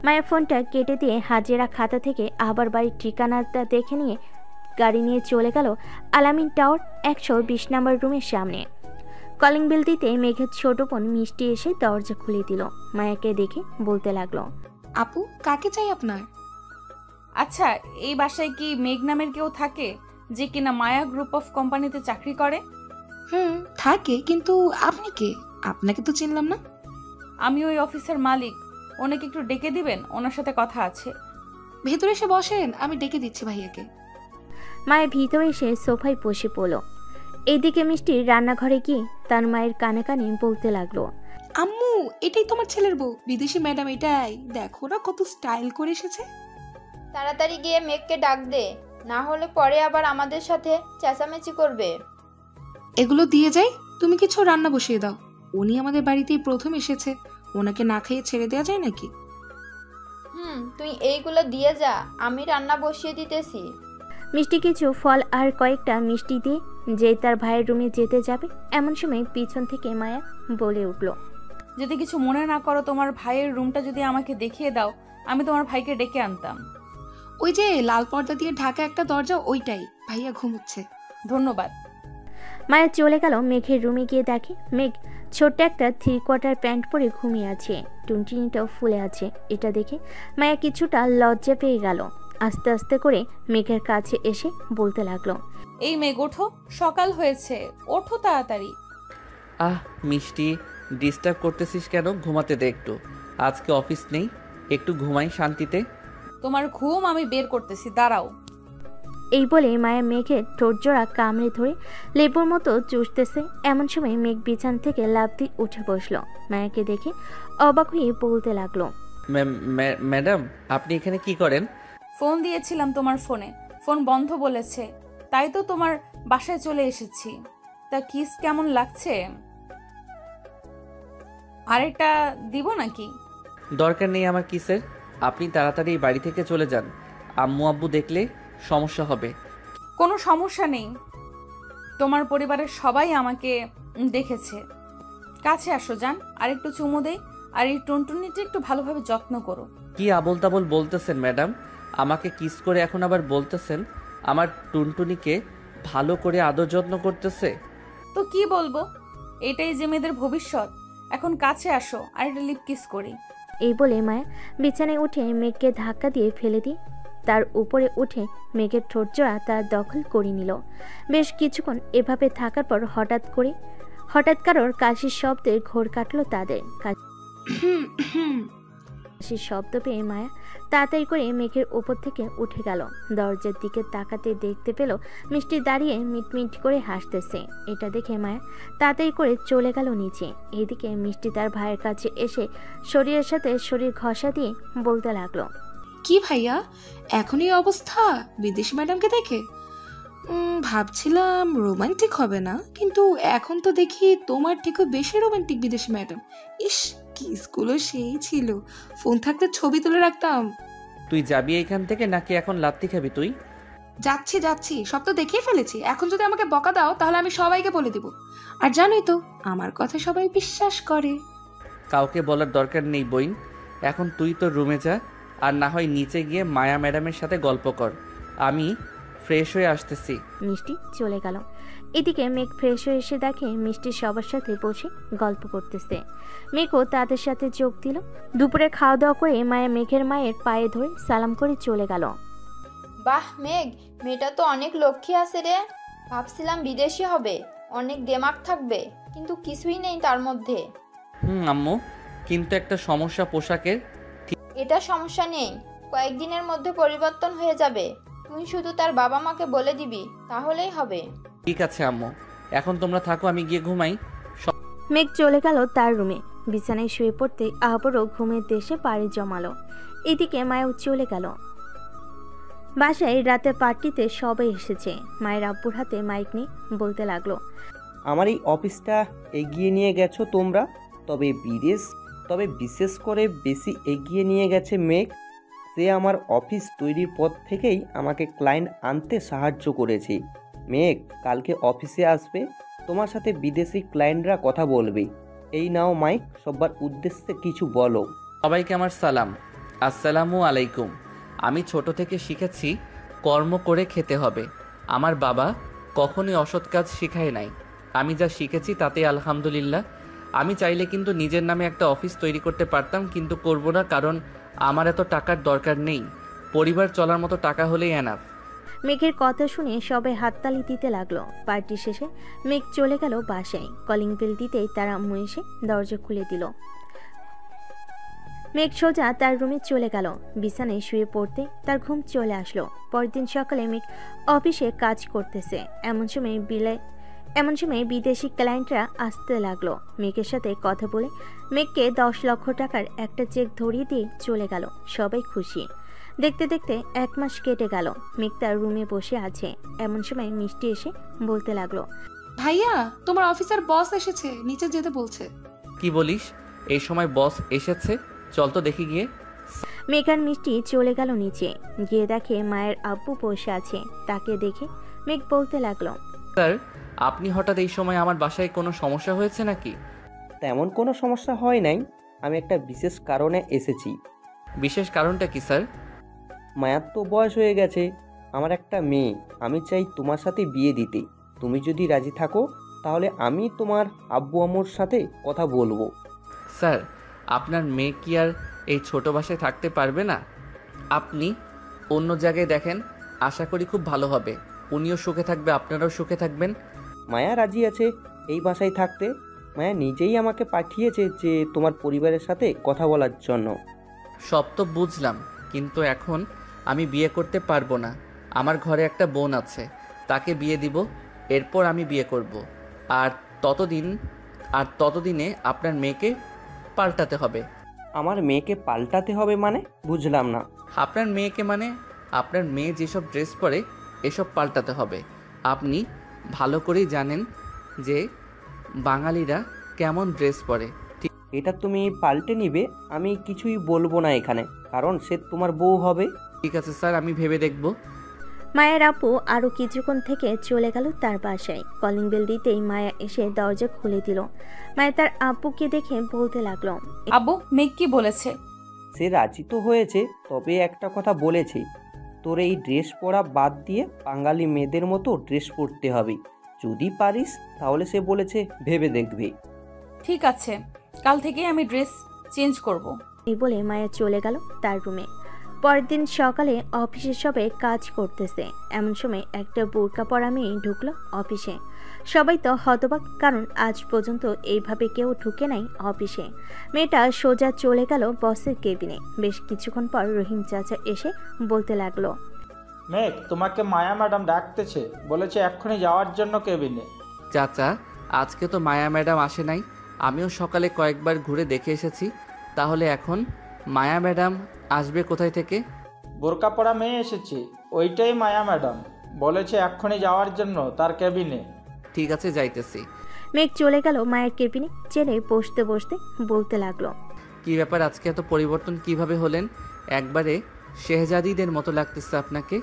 মায়া ফোনটা কেটে দিয়ে হাজিরা খাতা থেকে আবার বাড়ির ঠিকানাটা দেখে নিয়ে গাড়ি নিয়ে চলে গেল আলামিন টাওয়ার 120 নম্বর রুমের সামনে। কলিং বেল দিতে মেঘের ছোট বোন মিষ্টি এসে দরজা খুলে দিল। মায়াকে দেখে বলতে লাগলো, আপু, কাকে চাই আপনার? আচ্ছা, এই বাসায় কি মেঘ নামের কেউ থাকে যে কিনা মায়া গ্রুপ অফ কোম্পানিতে চাকরি করে? থাকে, কিন্তু আপনি কে? আপনাকে তো চিনলাম না। আমি ওই অফিসের মালিক। ওনাকে একটু ডেকে দিবেন, ওনার সাথে কথা আছে। ভেতরে এসে বসেন, আমি ডেকে দিচ্ছি ভাইয়াকে। মায়ের ভিতরে এসে সোফায় বসে পড়ল। এদিকে মিষ্টি রান্নাঘরে গিয়ে তার মায়ের কানে কানে বলতে লাগলো, আম্মু, এটাই তোমার ছেলের বউ, বিদেশি ম্যাডাম। এটাই দেখো না কত স্টাইল করে এসেছে। তাড়াতাড়ি গিয়ে মেঘকে ডাক দে, না হলে পরে আবার আমাদের সাথে চেঁচামেচি করবে। এগুলো দিয়ে যাই, তুমি কিছু রান্না বসিয়ে দাও। উনি আমাদের বাড়িতেই প্রথম এসেছে, ওনাকে না খাইয়ে ছেড়ে দেওয়া যায় নাকি? তুই এইগুলো দিয়ে যা, আমি রান্না বসিয়ে দিতেছি। মিষ্টি কিছু ফল আর কয়েকটা মিষ্টি দিয়ে যে তার ভাইয়ের রুমে যেতে যাবে, এমন সময় পিছন থেকে মায়া বলে উঠল, যদি কিছু মনে না করো, তোমার ভাইয়ের রুমটা যদি আমাকে দেখিয়ে দাও, আমি তোমার ভাইকে ডেকে আনতাম। ওই যে লাল পর্দা দিয়ে ঢাকা একটা দরজা, ওইটাই। ভাইয়া ঘুমোচ্ছে। ধন্যবাদ। মায়া চলে গেল মেঘের রুমে গিয়ে দেখে মেঘ ছোট্ট একটা 3/4 প্যান্ট পরে ঘুমিয়ে আছে, টুনটুনিটাও ফুলে আছে। এটা দেখে মায়া কিছুটা লজ্জা পেয়ে গেল। আস্তে আস্তে করে মেঘের কাছে এসে বলতে লাগলো, এই মেঘ ওঠো, সকাল হয়েছে, ওঠো তাড়াতাড়ি। মিষ্টি, ডিস্টার্ব করতেছিস কেন? ঘুমাতে দে একটু, আজকে অফিস নেই, একটু ঘুমাই শান্তিতে। তোমার ঘুম আমি বের করতেছি, দাঁড়াও। এই বলে মায়া মেঘের ঠোঁটজোড়া কামড়ে ধরে লেবুর মতো চুষতেছে। এমন সময় মেঘ বিছানা থেকে লাফ দিয়ে উঠে বসলো। মায়াকে দেখে অবাক হয়ে বলতে লাগলো, ম্যাডাম, আপনি এখানে কি করেন? ফোন দিয়েছিলাম তোমার ফোনে, ফোন বন্ধ বলেছে, তাই তো তোমার বাসায় চলে এসেছি। তা কিস কেমন লাগছে? আরেকটা দিব নাকি? দরকার নেই আমার কিসের, আপনি তাড়াতাড়ি বাড়ি থেকে চলে যান, আম্মু আব্বু দেখলে সমস্যা হবে। কোনো সমস্যা নেই, তোমার পরিবারের সবাই আমাকে দেখেছে। কাছে আসো, যান, আর একটু চুমু দেই, আর এই টুনটুনিটা একটু ভালোভাবে যত্ন করো। কি আবোল তাবোল বলতেছেন ম্যাডাম? আমাকে কিস করে এখন আবার বলতেছেন আমার টুনটুনিকে ভালো করে আদর যত্ন করতেছে? তো কি বলবো, এটাই যে মেয়েদের ভবিষ্যৎ। এখন কাছে আসো, আর একটা লিপ কিস করি। এই বলে মায়া বিছানায় উঠে মেঘকে ধাক্কা দিয়ে ফেলে দিয়ে তার উপরে উঠে মেঘের ঠোঁটজোড়া তার দখল করে নিল। বেশ কিছুক্ষণ এভাবে থাকার পর হঠাৎ কারোর কাশির শব্দে ঘোর কাটল তাদের। কাশির শব্দ পেয়ে মায়া তাড়াতাড়ি করে মেঘের ওপর থেকে উঠে গেল। দরজার দিকে তাকাতে দেখতে পেল মিষ্টি দাঁড়িয়ে মিটমিট করে হাসতেছে। এটা দেখে মায়া তাড়াতাড়ি করে চলে গেল নিচে। এদিকে মিষ্টি তার ভাইয়ের কাছে এসে শরীরের সাথে শরীর ঘষা দিয়ে বলতে লাগলো, কি ভাইয়া, এখনই অবস্থা বিদেশি ম্যাডামকে দেখে? ভাবছিলাম রোমান্টিক হবে না, কিন্তু এখন তো দেখি তোমার থেকেও বেশি রোমান্টিক বিদেশি ম্যাডাম। ইস, কিসগুলো সেই ছিল, ফোন থাকলে ছবি তুলে রাখতাম। তুই যাবি এখান থেকে নাকি এখন লাত্তি খাবি তুই? যাচ্ছি, সব তো দেখিয়ে ফেলেছি। এখন যদি আমাকে বকা দাও তাহলে আমি সবাইকে বলে দিব। আর জানোই তো আমার কথা সবাই বিশ্বাস করে। কাউকে বলার দরকার নেই বইন, এখন তুই তো রুমে যা, আর না হয় নিচে গিয়ে মায়া ম্যাডামের সাথে গল্প কর। আমি ফ্রেশ হয়ে আসতেছি। মিষ্টি চলে গেল। এদিকে মেঘ ফ্রেশ হয়ে এসে দেখে মিষ্টি সবার সাথে বসে গল্প করতেছে। মেঘও তাদের সাথে যোগ দিল। দুপুরে খাওয়া দাওয়া করে মায়া মেঘের মায়ের পায়ে ধরে সালাম করে চলে গেল। বাহ মেঘ, মেয়েটা তো অনেক লক্ষ্মী আছে রে। ভাবছিলাম বিদেশি হবে, অনেক দেমাগ থাকবে, কিন্তু কিছুই নেই তার মধ্যে। আম্মু, কিন্তু একটা সমস্যা পোশাকের। এটা সমস্যা নেই, কয়েকদিনের মধ্যে পরিবর্তন হয়ে যাবে। তুই শুধু তার বাবা মাকে বলে দিবি, তাহলেই হবে। ঠিক আছে আম্মু, এখন তোমরা থাকো, আমি গিয়ে ঘুমাই। মেঘ চলে গেল তার রুমে। বিছানায় শুয়ে পড়তে আবারও ঘুমের দেশে পাড়ি জমালো। এদিকে মায়াও চলে গেল। বাসায় রাতে পার্টিতে সবাই এসেছে। মায়ের আব্বুর হাতে মাইক নিয়ে বলতে লাগলো, আমার এই অফিসটা এগিয়ে নিয়ে গেছো তোমরা, তবে বিশেষ করে বেশি এগিয়ে নিয়ে গেছে মেঘ। সে আমার অফিস তৈরির পর থেকেই আমাকে ক্লায়েন্ট আনতে সাহায্য করেছে। মেঘ কালকে অফিসে আসবে, তোমার সাথে বিদেশি ক্লায়েন্টরা কথা বলবে। এই নাও মাইক, সবার উদ্দেশ্যে কিছু বলো। সবাইকে আমার সালাম, আসসালামু আলাইকুম। আমি ছোট থেকে শিখেছি কর্ম করে খেতে হবে। আমার বাবা কখনোই অসৎ কাজ শিখায় নাই। আমি যা শিখেছি তাতে আলহামদুলিল্লাহ। আমি চাইলে কিন্তু নিজের নামে একটা অফিস তৈরি করতে পারতাম, কিন্তু করব না, কারণ আমার এত টাকার দরকার নেই। পরিবার চলার মতো টাকা হলেই এনাফ। মেঘের কথা শুনে সবাই হাততালি দিতে লাগলো। পার্টি শেষে মেঘ চলে গেল বাসায়। কলিং বেল দিতেই তার আম্মু এসে দরজা খুলে দিল। মেঘ সোজা তার রুমে চলে গেল। বিছানায় শুয়ে পড়তে তার ঘুম চলে আসলো। পরদিন সকালে মেঘ অফিসে কাজ করতেছে। এমন সময় বিদেশি ক্লায়েন্টরা আসতে লাগলো। মেঘের সাথে কথা বলে মেঘকে 10 লক্ষ টাকার একটা চেক ধরিয়ে দিয়ে চলে গেল। সবাই খুশি। দেখতে দেখতে 1 মাস কেটে গেল। মেঘ তার রুমে বসে আছে। এমন সময় মিষ্টি এসে বলতে লাগলো, ভাইয়া, তোমার অফিসার বস এসেছে, নিচে যেতে বলছে। কি বলিস? এই সময় বস এসেছে? চল তো দেখি গিয়ে। মেঘ আর মিষ্টি চলে গেল নিচে। গিয়ে দেখে মায়ের আব্বু বসে আছে। তাকে দেখে মেঘ বলতে লাগলো, স্যার, আপনি হঠাৎ এই সময় আমার বাসায় কোনো সমস্যা হয়েছে নাকি? তেমন কোনো সমস্যা হয় নাই, আমি একটা বিশেষ কারণে এসেছি। বিশেষ কারণটা কি স্যার? মায়ার তো বয়স হয়ে গেছে, আমার একটা মেয়ে, আমি চাই তোমার সাথে বিয়ে দিতে। তুমি যদি রাজি থাকো তাহলে আমি তোমার আব্বু আম্মুর সাথে কথা বলবো। স্যার, আপনার মেয়ে কি আর এই ছোট বাসায় থাকতে পারবে না? আপনি অন্য জায়গায় দেখেন, আশা করি খুব ভালো হবে। উনিও সুখে থাকবে, আপনারাও সুখে থাকবেন। মায়া রাজি আছে এই বাসায় থাকতে। মায়া নিজেই আমাকে পাঠিয়েছে যে তোমার পরিবারের সাথে কথা বলার জন্য। সব তো বুঝলাম, কিন্তু এখন আমি বিয়ে করতে পারবো না। আমার ঘরে একটা বোন আছে, তাকে বিয়ে দিব, এরপর আমি বিয়ে করব। আর ততদিনে আপনার মেয়েকে পাল্টাতে হবে। আমার মেয়েকে পাল্টাতে হবে মানে? বুঝলাম না। আপনার মেয়েকে মানে আপনার মেয়ে যেসব ড্রেস পরে এসব পাল্টাতে হবে। আপনি ভালো করেই জানেন যে বাঙালিরা কেমন ড্রেস পরে। এটা তুমি পাল্টে নিবে, আমি কিছুই বলবো না এখানে, কারণ সে তোমার বউ হবে। ঠিক আছে স্যার, আমি ভেবে দেখব। মায়ের আপু আরো কিছুক্ষণ থেকে চলে গেল তার বাসায়। কলিং বেল দিতেই মায়া এসে দরজা খুলে দিল। মায়া তার আব্বুকে দেখে বলতে লাগলো, আব্বু, মেঘ কি বলেছে? সে রাজি তো হয়েছে, তবে একটা কথা বলেছে, তোর এই ড্রেস পরা বাদ দিয়ে বাঙালি মেয়েদের মতো ড্রেস পরতে হবে। যদি পারিস তাহলে সে বলেছে ভেবে দেখবে। ঠিক আছে, কাল থেকেই আমি ড্রেস চেঞ্জ করব। এই বলে মায়া চলে গেল তার রুমে। পরের দিন সকালে অফিসে সবাই কাজ করতেছে। এমন সময় একটা বোরকা পরা মেয়ে ঢুকলো অফিসে। সবাই তো হতবাক, কারণ আজ পর্যন্ত এইভাবে কেউ ঢুকে নাই অফিসে। মেয়েটা সোজা চলে গেল বসের কেবিনে। বেশ কিছুক্ষণ পর রহিম চাচা এসে বলতে লাগলো, মেঘ, তোমাকে মায়া ম্যাডাম ডাকতেছে, বলেছে এক্ষুনি যাওয়ার জন্য কেবিনে। চাচা, আজকে তো মায়া ম্যাডাম আসে নাই। আমিও সকালে কয়েকবার ঘুরে দেখে এসেছি। তাহলে এখন মায়া ম্যাডাম আসবে কোথায় থেকে? বোরকা পরা মেয়ে এসেছে, ওইটাই মায়া ম্যাডাম। বলেছে এক্ষুনি যাওয়ার জন্য তার কেবিনে। ঠিক আছে, যাইতেছি। মেঘ চলে গেল মায়ের কেবিনে। চেনে বসতে বসতে বলতে লাগলো, কি ব্যাপার, আজকে এত পরিবর্তন কিভাবে হলেন? একবারে শেহজাদিদের মতো লাগতেছে আপনাকে।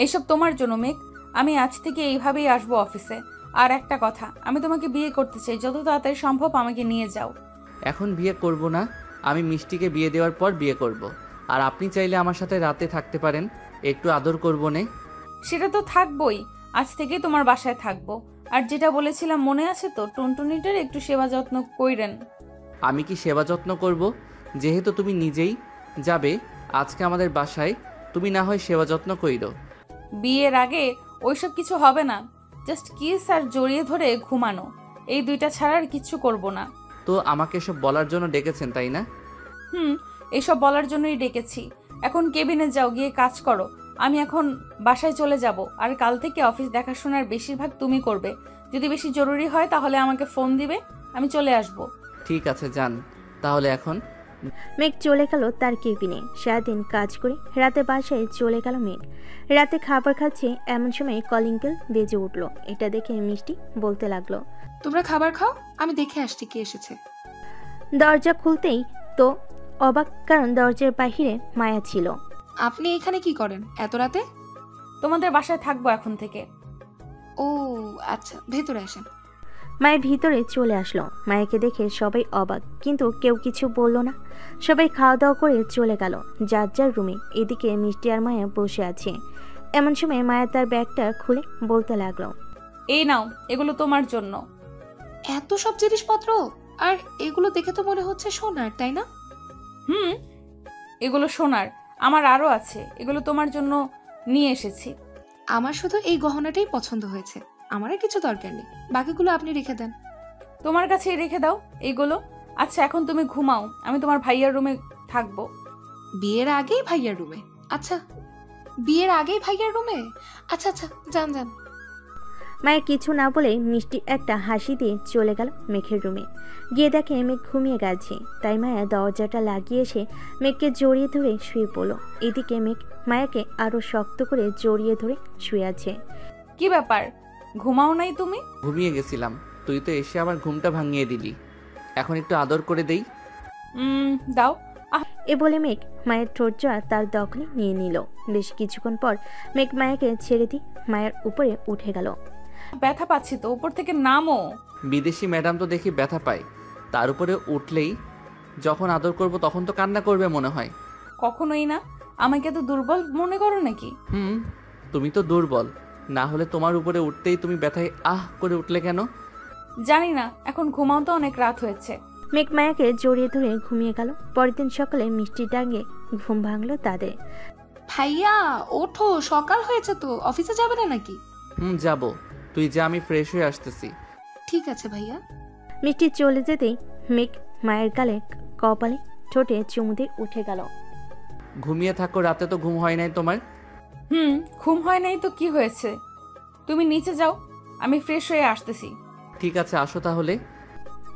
এইসব তোমার জন্য মেঘ। আমি আজ থেকে এইভাবেই আসবো অফিসে। আর একটা কথা, আমি তোমাকে বিয়ে করতে চাই, যত তাড়াতাড়ি সম্ভব আমাকে নিয়ে যাও। এখন বিয়ে করব না, আমি মিষ্টিকে বিয়ে দেওয়ার পর বিয়ে করব। আর আপনি চাইলে আমার সাথে রাতে থাকতে পারেন, একটু আদর করব নে। সেটা তো থাকবোই, আজ থেকে তোমার বাসায় থাকবো। আর যেটা বলেছিলাম মনে আছে তো, টুনটুনিটার একটু সেবা যত্ন কইরেন। আমি কি সেবা যত্ন করব? যেহেতু তুমি নিজেই যাবে আজকে আমাদের বাসায়, তুমি না হয় সেবা যত্ন কইরো। বিয়ের আগে ওইসব কিছু হবে না, জাস্ট কিস আর জড়িয়ে ধরে ঘুমানো, এই দুইটা ছাড়া আর কিচ্ছু করব না। তো আমাকে সব বলার জন্য ডেকেছেন তাই না? এইসব বলার জন্যই ডেকেছি। এখন কেবিনে যাও, গিয়ে কাজ করো। আমি এখন বাসায় চলে যাব, আর কাল থেকে অফিস দেখাশোনার বেশিরভাগ তুমি করবে। যদি বেশি জরুরি হয় তাহলে আমাকে ফোন দিবে, আমি চলে আসব। ঠিক আছে যান তাহলে এখন। মেঘ চলে গেল তার কেবিনে। সারাদিন কাজ করে রাতে বাসায় চলে গেল মেঘ। রাতে খাবার খাচ্ছে এমন সময় কলিং বেল বেজে উঠল। এটা দেখে মিষ্টি বলতে লাগলো, তোমরা খাবার খাও, আমি দেখে আসছি কে এসেছে। দরজা খুলতেই তো অবাক, কারণ দরজার বাহিরে মায়া ছিল। আপনি এখানে কি করেন এত রাতে? তোমাদের বাসায় থাকবো এখন থেকে। ও আচ্ছা, ভেতরে আসেন। মায়ের ভিতরে চলে আসলো। মায়াকে দেখে সবাই অবাক, কিন্তু কেউ কিছু বলল না। সবাই খাওয়া দাওয়া করে চলে গেল যার যার রুমে। এদিকে মিষ্টি আর মায়া বসে আছে। এমন সময় মায়া তার ব্যাগটা খুলে বলতে লাগলো, এই নাও, এগুলো তোমার জন্য। এত সব জিনিসপত্র, আর এগুলো দেখে তো মনে হচ্ছে সোনার, তাই না? এগুলো সোনার, আমার আরো আছে, এগুলো তোমার জন্য নিয়ে এসেছি। আমার শুধু এই গহনাটাই পছন্দ হয়েছে, আমার আর কিছু দরকার নেই, বাকিগুলো আপনি রেখে দেন। তোমার কাছেই রেখে দাও এইগুলো। আচ্ছা এখন তুমি ঘুমাও, আমি তোমার ভাইয়ার রুমে থাকবো। বিয়ের আগেই ভাইয়ার রুমে? আচ্ছা, বিয়ের আগেই ভাইয়ার রুমে? আচ্ছা আচ্ছা, যান যান। মায়া কিছু না বলে মিষ্টি একটা হাসি দিয়ে চলে গেল মেঘের রুমে। গিয়ে দেখে মেঘ ঘুমিয়ে গেছে। তাই মায়া দরজাটা লাগিয়ে এসে মেঘকে জড়িয়ে ধরে শুয়ে পড়ল। এদিকে মেঘ মায়াকে আরো শক্ত করে জড়িয়ে ধরে শুয়ে আছে। কি ব্যাপার, ঘুমাও নাই তুমি? ঘুমিয়ে গেছিলাম, তুই তো এসে আমার ঘুমটা ভাঙিয়ে দিলি। এখন একটু আদর করে দেই। দাও। এ বলে মেঘ মায়ের ঠোঁটজোড়া তার দখলে নিয়ে নিল। বেশ কিছুক্ষণ পর মেঘ মায়াকে ছেড়ে দিয়ে মায়ের উপরে উঠে গেল। ব্যথা পাচ্ছি তো, উপর থেকে নামো। বিদেশি ম্যাডাম তো দেখি ব্যথা পায়, তার উপরে উঠলেই যখন আদর করব তখন তো কান্না করবে মনে হয়। কখনোই না, আমাকে তো দুর্বল মনে করো নাকি? তুমি তো দুর্বল, না হলে তোমার উপরে উঠতেই তুমি ব্যথায় আহ করে উঠলে কেন? জানি না, এখন ঘুমাও তো, অনেক রাত হয়েছে। মেঘ মায়াকে জড়িয়ে ধরে ঘুমিয়ে গেল। পরের দিন সকালে মিষ্টি ডাঙ্গে ঘুম ভাঙলো তাদের। ভাইয়া ওঠো, সকাল হয়েছে তো, অফিসে যাবে না নাকি? যাব, তুই যা, আমি ফ্রেশ হয়ে আসতেছি। ঠিক আছে ভাইয়া। মিষ্টি চলে যেতেই মেঘ মায়ের গালে কপালে ঠোঁটে চুমু দিয়ে উঠে গেল। ঘুমিয়ে থাকো, রাতে তো ঘুম হয় নাই তোমার? ঘুম হয় নাই তো কি হয়েছে, তুমি নিচে যাও, আমি ফ্রেশ হয়ে আসতেছি। ঠিক আছে, আসো তাহলে।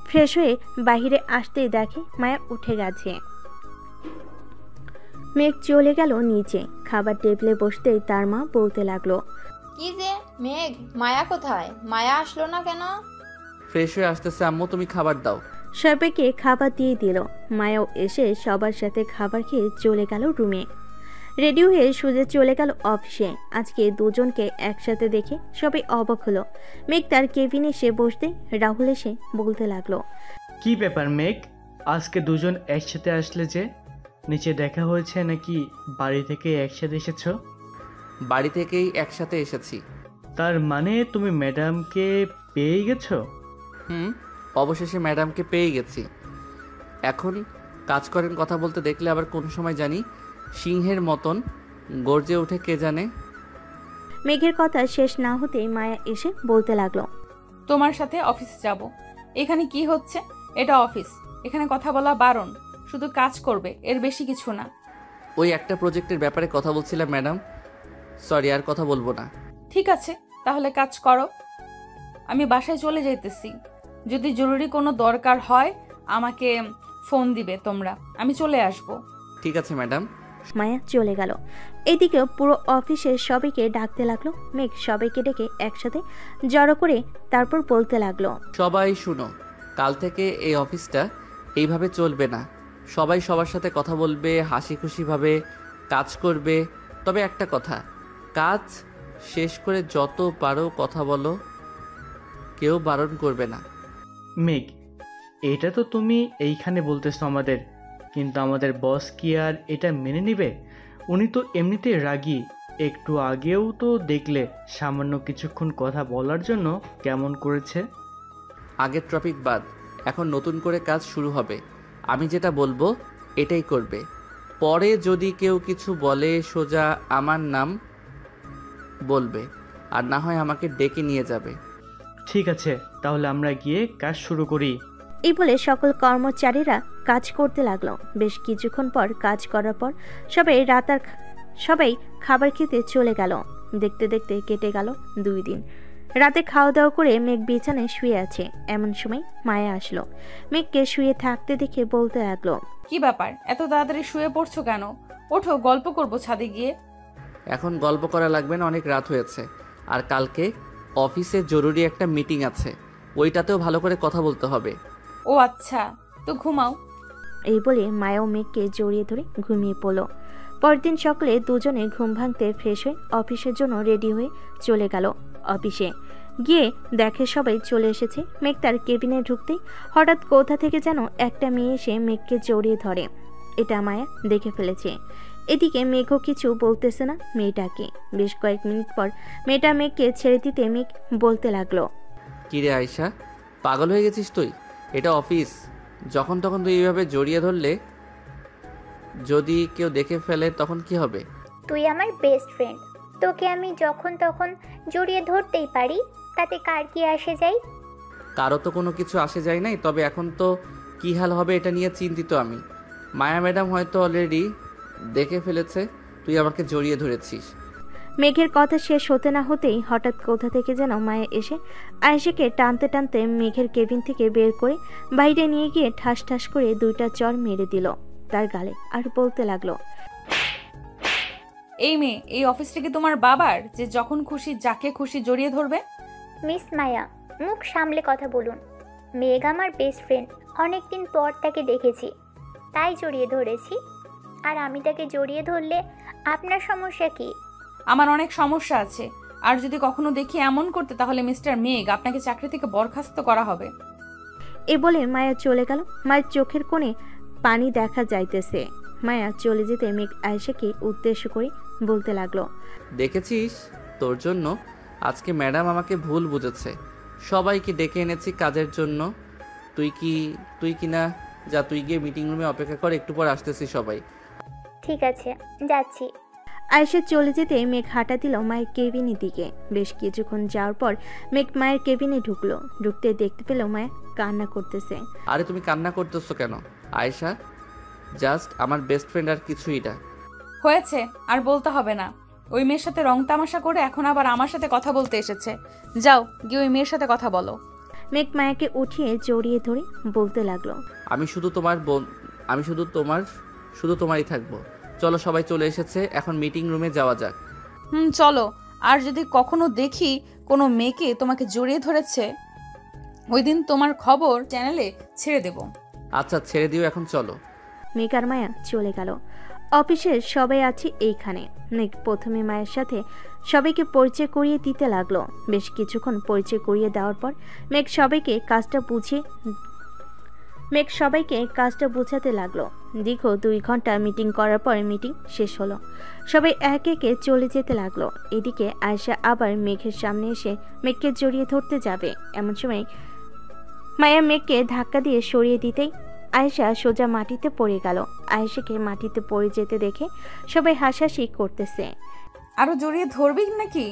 ফ্রেশ হয়ে বাহিরে আসতেই দেখে মায়া উঠে গেছে। মেঘ চলে গেল নিচে। খাবার টেবিলে বসতেই তার মা বলতে লাগলো, কি যে মেঘ, মায়া কোথায়? মায়া আসলো না কেন? ফ্রেশ হয়ে আসতেছে আম্মু, তুমি খাবার দাও। সবাইকে খাবার দিয়ে দিল। মায়াও এসে সবার সাথে খাবার খেয়ে চলে গেল রুমে। রেডি হয়ে সোজা চলে গেল অফিসে। আজকে দুজনকে একসাথে দেখে সবাই অবাক হলো। মেঘ তার কেবিনে এসে বসতে রাহুল এসে বলতে লাগলো, কি ব্যাপার মেঘ, আজকে দুজন একসাথে আসলে যে? নিচে দেখা হয়েছে নাকি বাড়ি থেকে একসাথে এসেছো? বাড়ি থেকেই একসাথে এসেছি। তার মানে তুমি ম্যাডামকে পেয়ে গেছো? অবশেষে ম্যাডামকে পেয়ে গেছি। এখন কাজ করেন, কথা বলতে দেখলে আবার কোন সময় জানি সিংহের মতন গর্জে ওঠে কে জানে। মেঘের কথা শেষ না হতেই মায়া এসে বলতে লাগলো, তোমার সাথে অফিসে যাব। এখানে কি হচ্ছে? এটা অফিস, এখানে কথা বলা বারণ, শুধু কাজ করবে, এর বেশি কিছু না। ওই একটা প্রজেক্টের ব্যাপারে কথা বলছিলাম ম্যাডাম, সরি আর কথা বলবো না। ঠিক আছে, তাহলে কাজ করো, আমি বাসায় চলে যেতেছি। যদি জরুরি কোনো দরকার হয় আমাকে ফোন দিবে তোমরা, আমি চলে আসব। ঠিক আছে ম্যাডাম। মায়া চলে গেল। এদিকে পুরো অফিসের সবাইকে ডাকতে লাগলো। মেঘ সবাইকে ডেকে একসাথে জড়ো করে তারপর বলতে লাগলো, সবাই শুনো, কাল থেকে এই অফিসটা এইভাবে চলবে না। সবাই সবার সাথে কথা বলবে, হাসি খুশিভাবে কাজ করবে। তবে একটা কথা, কাজ শেষ করে যত পারো কথা বলো, কেউ বারণ করবে না। মেঘ, এটা তো তুমি এইখানে বলতেছো আমাদের, কিন্তু আমাদের বস কি আর এটা মেনে নেবে? উনি তো এমনিতে রাগী, একটু আগেও তো দেখলে সামান্য কিছুক্ষণ কথা বলার জন্য কেমন করেছে। আগের টপিক বাদ, এখন নতুন করে কাজ শুরু হবে। আমি যেটা বলবো এটাই করবে। পরে যদি কেউ কিছু বলে সোজা আমার নাম বলবে, আর না হয় আমাকে ডেকে নিয়ে যাবে। ঠিক আছে, তাহলে আমরা গিয়ে কাজ শুরু করি। এই বলে সকল কর্মচারীরা কাজ করতে লাগলো। বেশ কিছুক্ষণ পর কাজ করার পর সবাই খাবার খেতে চলে গেল। দেখতে দেখতে কেটে গেল 2 দিন। রাতে খাওয়া দাওয়া করে মেঘ বিছানায় শুয়ে আছে। এমন সময় মায়া আসলো। মেঘকে শুয়ে থাকতে দেখে বলতে লাগলো, কি ব্যাপার, এত তাড়াতাড়ি শুয়ে পড়ছো কেন? ওঠো, গল্প করবো ছাদে গিয়ে। এখন গল্প করা লাগবে না, অনেক রাত হয়েছে। আর কালকে অফিসে জরুরি একটা মিটিং আছে, ওইটাতেও ভালো করে কথা বলতে হবে। ও আচ্ছা, তো ঘুমাও। এই বলে মায়াও মেঘকে জড়িয়ে ধরে ঘুমিয়ে পড়লো। পরদিন সকালে দুজনে ঘুম ভাঙতে ফ্রেশ হয়ে অফিসের জন্য রেডি হয়ে চলে গেল। অফিসে গিয়ে দেখে সবাই চলে এসেছে। মেঘ তার কেবিনে ঢুকতেই হঠাৎ কোথা থেকে যেন একটা মেয়ে এসে মেঘকে জড়িয়ে ধরে। এটা মায়া দেখে ফেলেছে। এদিকে মেঘও কিছু বলতেছে না মেয়েটাকে। বেশ কয়েক মিনিট পর মেয়েটা মেঘকে ছেড়ে দিতে মেঘ বলতে লাগলো, কিরে আয়শা, পাগল হয়ে গেছিস তুই? এটা অফিস, যখন তখন তুই এইভাবে জড়িয়ে ধরলে যদি কেউ দেখে ফেলে তখন কি হবে? তুই আমার বেস্ট ফ্রেন্ড, তোকে আমি যখন তখন জড়িয়ে ধরতেই পারি, তাতে কার কি আসে যায়? কারো তো কোনো কিছু আসে যায় নাই, তবে এখন তো কী হাল হবে এটা নিয়ে চিন্তিত আমি। মায়া ম্যাডাম হয়তো অলরেডি দেখে ফেলেছে তুই আমাকে জড়িয়ে ধরেছিস। মেঘের কথা শেষ হতে না হতেই হঠাৎ কোথা থেকে যেন মায়া এসে আয়েশাকে টানতে টানতে মেঘের কেবিন থেকে বের করে বাইরে নিয়ে গিয়ে ঠাস ঠাস করে 2টা চড় মেরে দিল তার গালে। আর বলতে লাগলো, এই মেয়ে, এই অফিসটা কি তোমার বাবার যে যখন খুশি যাকে খুশি জড়িয়ে ধরবে? মিস মায়া, মুখ সামলে কথা বলুন। মেঘ আমার বেস্ট ফ্রেন্ড, অনেকদিন পর তাকে দেখেছি, তাই জড়িয়ে ধরেছি। আর আমি তাকে জড়িয়ে ধরলে আপনার সমস্যা কি? আমার অনেক সমস্যা আছে, আর যদি কখনো দেখি এমন করতে তাহলে মিস্টার মেঘ আপনাকে চাকরি থেকে বরখাস্ত করা হবে। এ বলে মায়া চলে গেল। মায়ের চোখের কোণে পানি দেখা যাইতেছে। মায়া চলে যেতে মেঘ আয়েশাকে উদ্দেশ্য করে বলতে লাগলো, দেখেছিস, তোর জন্য আজকে ম্যাডাম আমাকে ভুল বুঝেছে। সবাইকে ডেকে এনেছি কাজের জন্য। তুই কি না যা, তুই গিয়ে মিটিং রুমে অপেক্ষা কর, একটু পর আসতেছি সবাই। ঠিক আছে, যাচ্ছি। আয়েশা চলে যেতে মেঘ হাঁটা দিল মায়ের কেবিনের দিকে। বেশ কিছুক্ষণ যাওয়ার পর মেঘ মায়ের কেবিনে ঢুকলো। ঢুকতে দেখতে পেল মায়া কান্না করতেছে। আরে তুমি কান্না করতেছো কেন আয়েশা? জাস্ট আমার বেস্ট ফ্রেন্ড, আর কিছুই না। হয়েছে, আর বলতে হবে না। ওই মেয়ের সাথে রং তামাশা করে এখন আবার আমার সাথে কথা বলতে এসেছে। যাও গিয়ে ওই মেয়ের সাথে কথা বলো। মেঘ মায়াকে উঠিয়ে জড়িয়ে ধরে বলতে লাগলো, আমি শুধু তোমার বোন, আমি শুধু তোমারই থাকবো। চলো, সবাই চলে এসেছে, এখন মিটিং রুমে যাওয়া যাক। চলো। আর যদি কখনো দেখি কোনো মেয়েকে তোমাকে জড়িয়ে ধরেছে, ওই দিন তোমার খবর চ্যানেলে ছেড়ে দেব। আচ্ছা, ছেড়ে দিও, এখন চলো। মেঘ আর মায়া চলে গেল। অফিসের সবাই আছে এইখানে। মেঘ প্রথমে মায়ের সাথে সবাইকে পরিচয় করিয়ে দিতে লাগলো। বেশ কিছুক্ষণ পরিচয় করিয়ে দেওয়ার পর মেঘ সবাইকে কাজটা বুঝাতে লাগলো। দীর্ঘ 2 ঘন্টা মিটিং করার পর মিটিং শেষ হলো। সবাই একে একে চলে যেতে লাগলো। এদিকে আয়েশা আবার মেঘের সামনে এসে মেঘকে জড়িয়ে ধরতে যাবে। এমন সময় মায়া মেঘকে ধাক্কা দিয়ে সরিয়ে দিতেই আয়েশা সোজা মাটিতে পড়ে গেল। আয়েশাকে মাটিতে পড়ে যেতে দেখে সবাই হাসাহাসি করতেছে। আরো জড়িয়ে ধরবি নাকি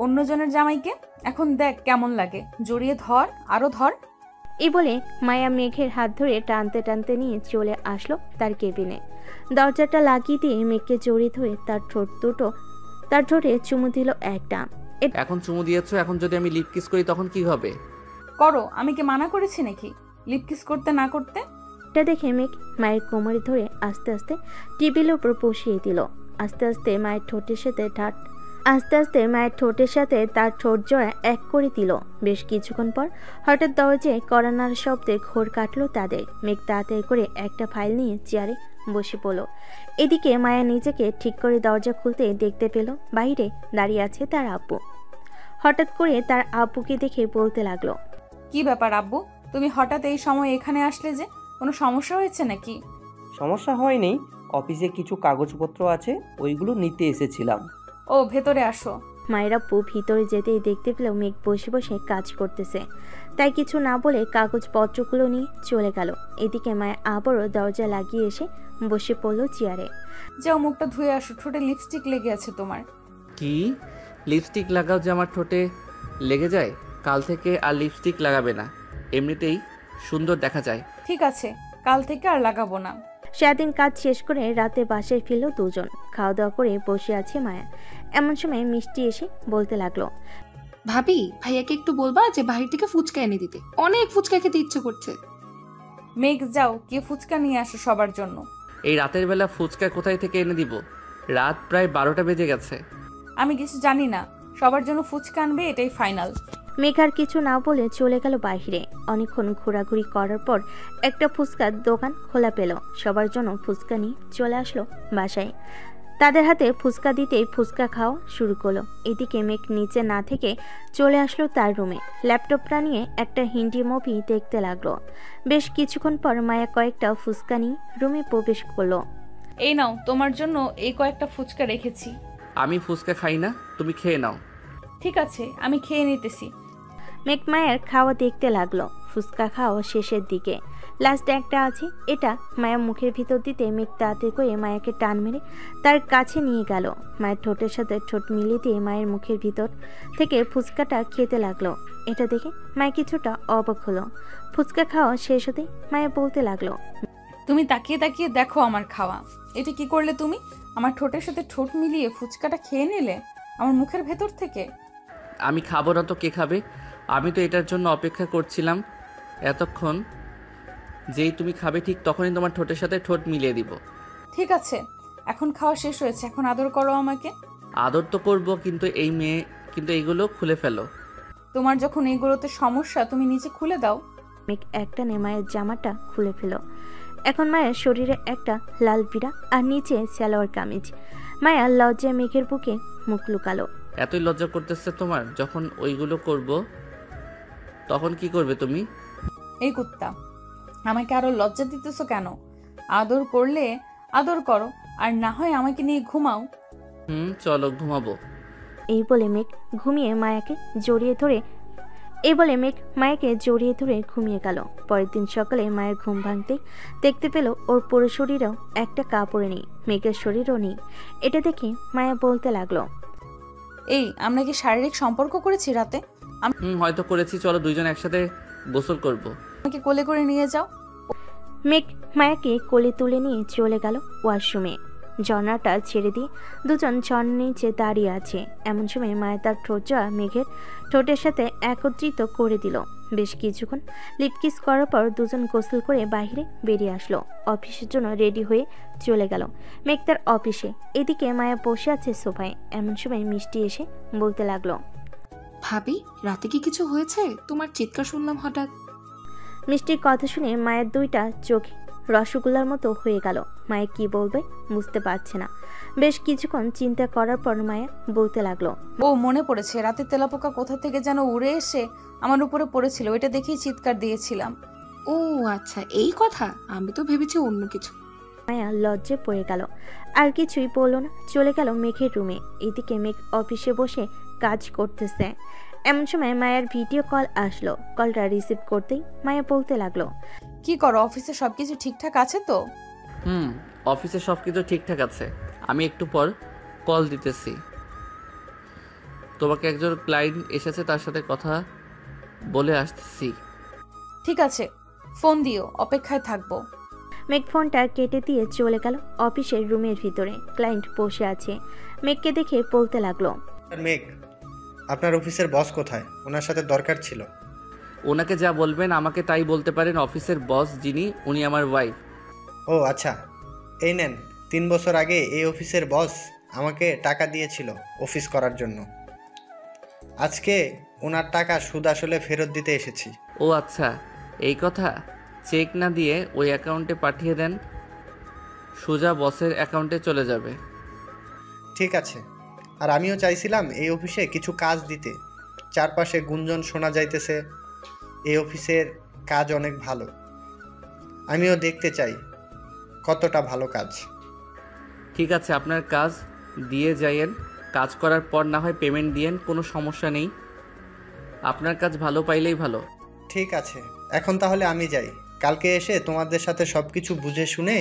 অন্যজনের জামাইকে? এখন দেখ কেমন লাগে, জড়িয়ে ধর, আরো ধর। এই বলে মায়া মেঘের হাত ধরে টানতে টানতে নিয়ে চলে আসলো তার কেবিনে। দরজাটা লাগিয়ে দিয়ে মেঘকে জড়িয়ে ধরে তার ঠোঁটে চুমু দিল একটা। এখন চুমু দিয়েছো, এখন যদি আমি লিপ কিস করি তখন কি হবে? করো, আমি কি মানা করেছি নাকি লিপ কিস করতে না করতে? এটা দেখে মেঘ মায়ের কোমরে ধরে আস্তে আস্তে টেবিলের উপর বসিয়ে দিল। আস্তে আস্তে মায়ের ঠোঁটের সাথে তার ঠোঁট জোড়া এক করে দিল। বেশ কিছুক্ষণ পর হঠাৎ দরজায় কড়ানার শব্দে ঘোর কাটলো তাদের। মেঘ তাড়াতাড়ি করে একটা ফাইল নিয়ে চেয়ারে বসে পড়ল। এদিকে মায়া নিজেকে ঠিক করে দরজা খুলতে দেখতে পেল বাইরে দাঁড়িয়ে আছে তার আব্বু। হঠাৎ করে তার আব্বুকে দেখে বলতে লাগলো, কি ব্যাপার আব্বু, তুমি হঠাৎ এই সময় এখানে আসলে যে? কোনো সমস্যা হয়েছে নাকি? সমস্যা হয়নি, অফিসে কিছু কাগজপত্র আছে, ওইগুলো নিতে এসেছিলাম। ও ভেতরে আসো। মায়ের আব্বু ভিতরে যেতেই দেখতে পেলেও মেঘ বসে বসে কাজ করতেছে, তাই কিছু না বলে কাগজপত্রগুলো নিয়ে চলে গেল। এদিকে মায়া আবারও দরজা লাগিয়ে এসে বসে পড়লো চেয়ারে। যাও মুখটা ধুয়ে আসো, ঠোঁটে লিপস্টিক লেগে আছে তোমার। কি লিপস্টিক লাগাও যে আমার ঠোঁটে লেগে যায়? কাল থেকে আর লিপস্টিক লাগাবে না, এমনিতেই সুন্দর দেখা যায়। ঠিক আছে, কাল থেকে আর লাগাবো না। সেদিন কাজ শেষ করে রাতে বাসায় ফিরল দুজন। খাওয়া দাওয়া করে বসে আছে মায়া। এমন সময় মিষ্টি এসে বলতে লাগলো, ভাবি ভাইয়াকে একটু বলবা যে বাহির থেকে ফুচকা এনে দিতে, অনেক ফুচকা খেতে ইচ্ছে করছে। মেঘ যাও গিয়ে ফুচকা নিয়ে আসো সবার জন্য। এই রাতের বেলা ফুচকা কোথায় থেকে এনে দিব? রাত প্রায় 12টা বেজে গেছে। আমি কিছু জানি না, সবার জন্য ফুচকা আনবে, এটাই ফাইনাল। মেঘ আর কিছু না বলে চলে গেল বাহিরে। অনেকক্ষণ ঘোরাঘুরি করার পর একটা ফুচকার দোকান খোলা পেল। সবার জন্য ফুচকা নিয়ে চলে আসলো বাসায়। তাদের হাতে ফুচকা দিতেই ফুচকা খাওয়া শুরু করলো। এদিকে মেঘ নিচে না থেকে চলে আসলো তার রুমে। ল্যাপটপটা নিয়ে একটা হিন্দি মুভি দেখতে লাগলো। বেশ কিছুক্ষণ পর মায়া কয়েকটা ফুচকা নিয়ে রুমে প্রবেশ করলো। এই নাও তোমার জন্য এই কয়েকটা ফুচকা রেখেছি। আমি ফুচকা খাই না, তুমি খেয়ে নাও। ঠিক আছে, আমি খেয়ে নিতেছি। মেঘ মায়ের খাওয়া দেখতে লাগলো। ফুচকা খাওয়া শেষের দিকে লাস্ট একটা আছে, এটা মায়া মুখের ভিতর দিতে মেঘ তাড়াতাড়ি করে মায়াকে টান মেরে তার কাছে নিয়ে গেল। মায়ের ঠোঁটের সাথে ঠোঁট মিলিয়ে দিয়ে মায়ের মুখের ভিতর থেকে ফুচকাটা খেতে লাগলো। এটা দেখে মায়া কিছুটা অবাক হলো। ফুচকা খাওয়া শেষ হতেই মায়া বলতে লাগলো, তুমি তাকিয়ে তাকিয়ে দেখো আমার খাওয়া। এটা কি করলে তুমি? আমার ঠোঁটের সাথে ঠোঁট মিলিয়ে ফুচকাটা খেয়ে নিলে আমার মুখের ভেতর থেকে। আমি খাবো না তো কে খাবে? আমি তো এটার জন্য অপেক্ষা করছিলাম এতক্ষণ। যেই তুমি খাবে ঠিক তখনই তোমার ঠোঁটের সাথে ঠোঁট মিলিয়ে দিব। ঠিক আছে, এখন খাওয়া শেষ হয়েছে, এখন আদর করো আমাকে। আদর তো করবো, কিন্তু এইগুলো খুলে ফেলো। তোমার যখন এইগুলোতে সমস্যা তুমি নিচে খুলে দাও। মেঘ একটা নে মায়ের জামাটা খুলে ফেলো। এখন মায়ের শরীরে একটা লাল বিড়া আর নিচে সালোয়ার কামিজ। মায়া লজ্জায় মেঘের বুকে মুখ লুকালো। এতই লজ্জা করতেছে তোমার? যখন ওইগুলো করব তখন কি করবে তুমি? এই কুত্তা, আমাকে আরো লজ্জা দিতেছো কেন? আদর করলে আদর করো, আর না হয় আমাকে নিয়ে ঘুমাও। চলো ঘুমাবো। এই বলে মেঘ মায়াকে জড়িয়ে ধরে ঘুমিয়ে গেল। পরের দিন সকালে মায়ের ঘুম ভাঙতে দেখতে পেল ওর পুরো শরীরেও একটা কাপড় নেই, মেঘের শরীরও নেই। এটা দেখে মায়া বলতে লাগলো, এই আমরা কি শারীরিক সম্পর্ক করেছি রাতে? হয়তো করেছি, চলো দুইজন একসাথে গোসল করব। আমাকে কোলে করে নিয়ে যাও। মেঘ মায়াকে কোলে তুলে নিয়ে চলে গেল ওয়াশরুমে। ঝর্ণাটা ছেড়ে দিয়ে দুজন ঝর্ণার নিচে দাঁড়িয়ে আছে। এমন সময় মায়া তার ঠোঁটটা মেঘের ঠোঁটের সাথে একত্রিত করে দিল। বেশ কিছুক্ষণ লিপকিস করার পর দুজন গোসল করে বাইরে বেরিয়ে আসলো। অফিসের জন্য রেডি হয়ে চলে গেল মেঘ তার অফিসে। এদিকে মায়া বসে আছে সোফায়। এমন সময় মিষ্টি এসে বলতে লাগলো, ভাবি রাতে কি কিছু হয়েছে? তোমার চিৎকার শুনলাম হঠাৎ। মিষ্টির কথা শুনে মায়ের দুইটা চোখ রসগোল্লার মতো হয়ে গেল। মায়া কি বলবে বুঝতে পারছে না। বেশ কিছুক্ষণ চিন্তা করার পর মায়া বলতে লাগলো, ও মনে পড়েছে, রাতে তেলাপোকা কোথা থেকে যেন উড়ে এসে আমার উপরে পড়েছিল, এটা দেখেই চিৎকার দিয়েছিলাম। ও আচ্ছা, এই কথা, আমি তো ভেবেছি অন্য কিছু। মায়া লজ্জে পড়ে গেল, আর কিছুই বলল না, চলে গেল মেঘের রুমে। এদিকে মেঘ অফিসে বসে কাজ করতেছে। এমন সময় মায়ের ভিডিও কল আসলো। কলটা রিসিভ করতেই মায়া বলতে লাগলো, কি করো? অফিসে সবকিছু ঠিকঠাক আছে তো? অফিসে সবকিছু ঠিকঠাক আছে। আমি একটু পর কল দিতেছি। তোমাকে একজন ক্লায়েন্ট এসেছে, তার সাথে কথা বলে আসতেছি। ঠিক আছে, ফোন দিও, অপেক্ষায় থাকবো। মেঘ ফোনটা কেটে দিয়ে চলে গেল অফিসের রুমের ভিতরে। ক্লায়েন্ট বসে আছে। মেঘকে দেখে বলতে লাগলো, মেঘ, আপনার অফিসের বস কোথায়? ওনার সাথে দরকার ছিল। ওনাকে যা বলবেন আমাকে তাই বলতে পারেন। অফিসের বস যিনি, উনি আমার ওয়াইফ। ও আচ্ছা, এই নেন, 3 বছর আগে এই অফিসের বস আমাকে টাকা দিয়েছিল অফিস করার জন্য। আজকে ওনার টাকা সুদ আসলে ফেরত দিতে এসেছি। ও আচ্ছা, এই কথা। চেক না দিয়ে ওই অ্যাকাউন্টে পাঠিয়ে দেন, সোজা বসের অ্যাকাউন্টে চলে যাবে। ঠিক আছে। আর আমিও চাইছিলাম এই অফিসে কিছু কাজ দিতে। চারপাশে গুঞ্জন শোনা যাইতেছে এই অফিসের কাজ অনেক ভালো। আমিও দেখতে চাই কতটা ভালো কাজ। ঠিক আছে, আপনার কাজ দিয়ে যাইয়েন, কাজ করার পর না হয় পেমেন্ট দিয়েন, কোনো সমস্যা নেই। আপনার কাজ ভালো পাইলেই ভালো। ঠিক আছে, এখন তাহলে আমি যাই। কালকে এসে তোমাদের সাথে সব কিছু বুঝে শুনে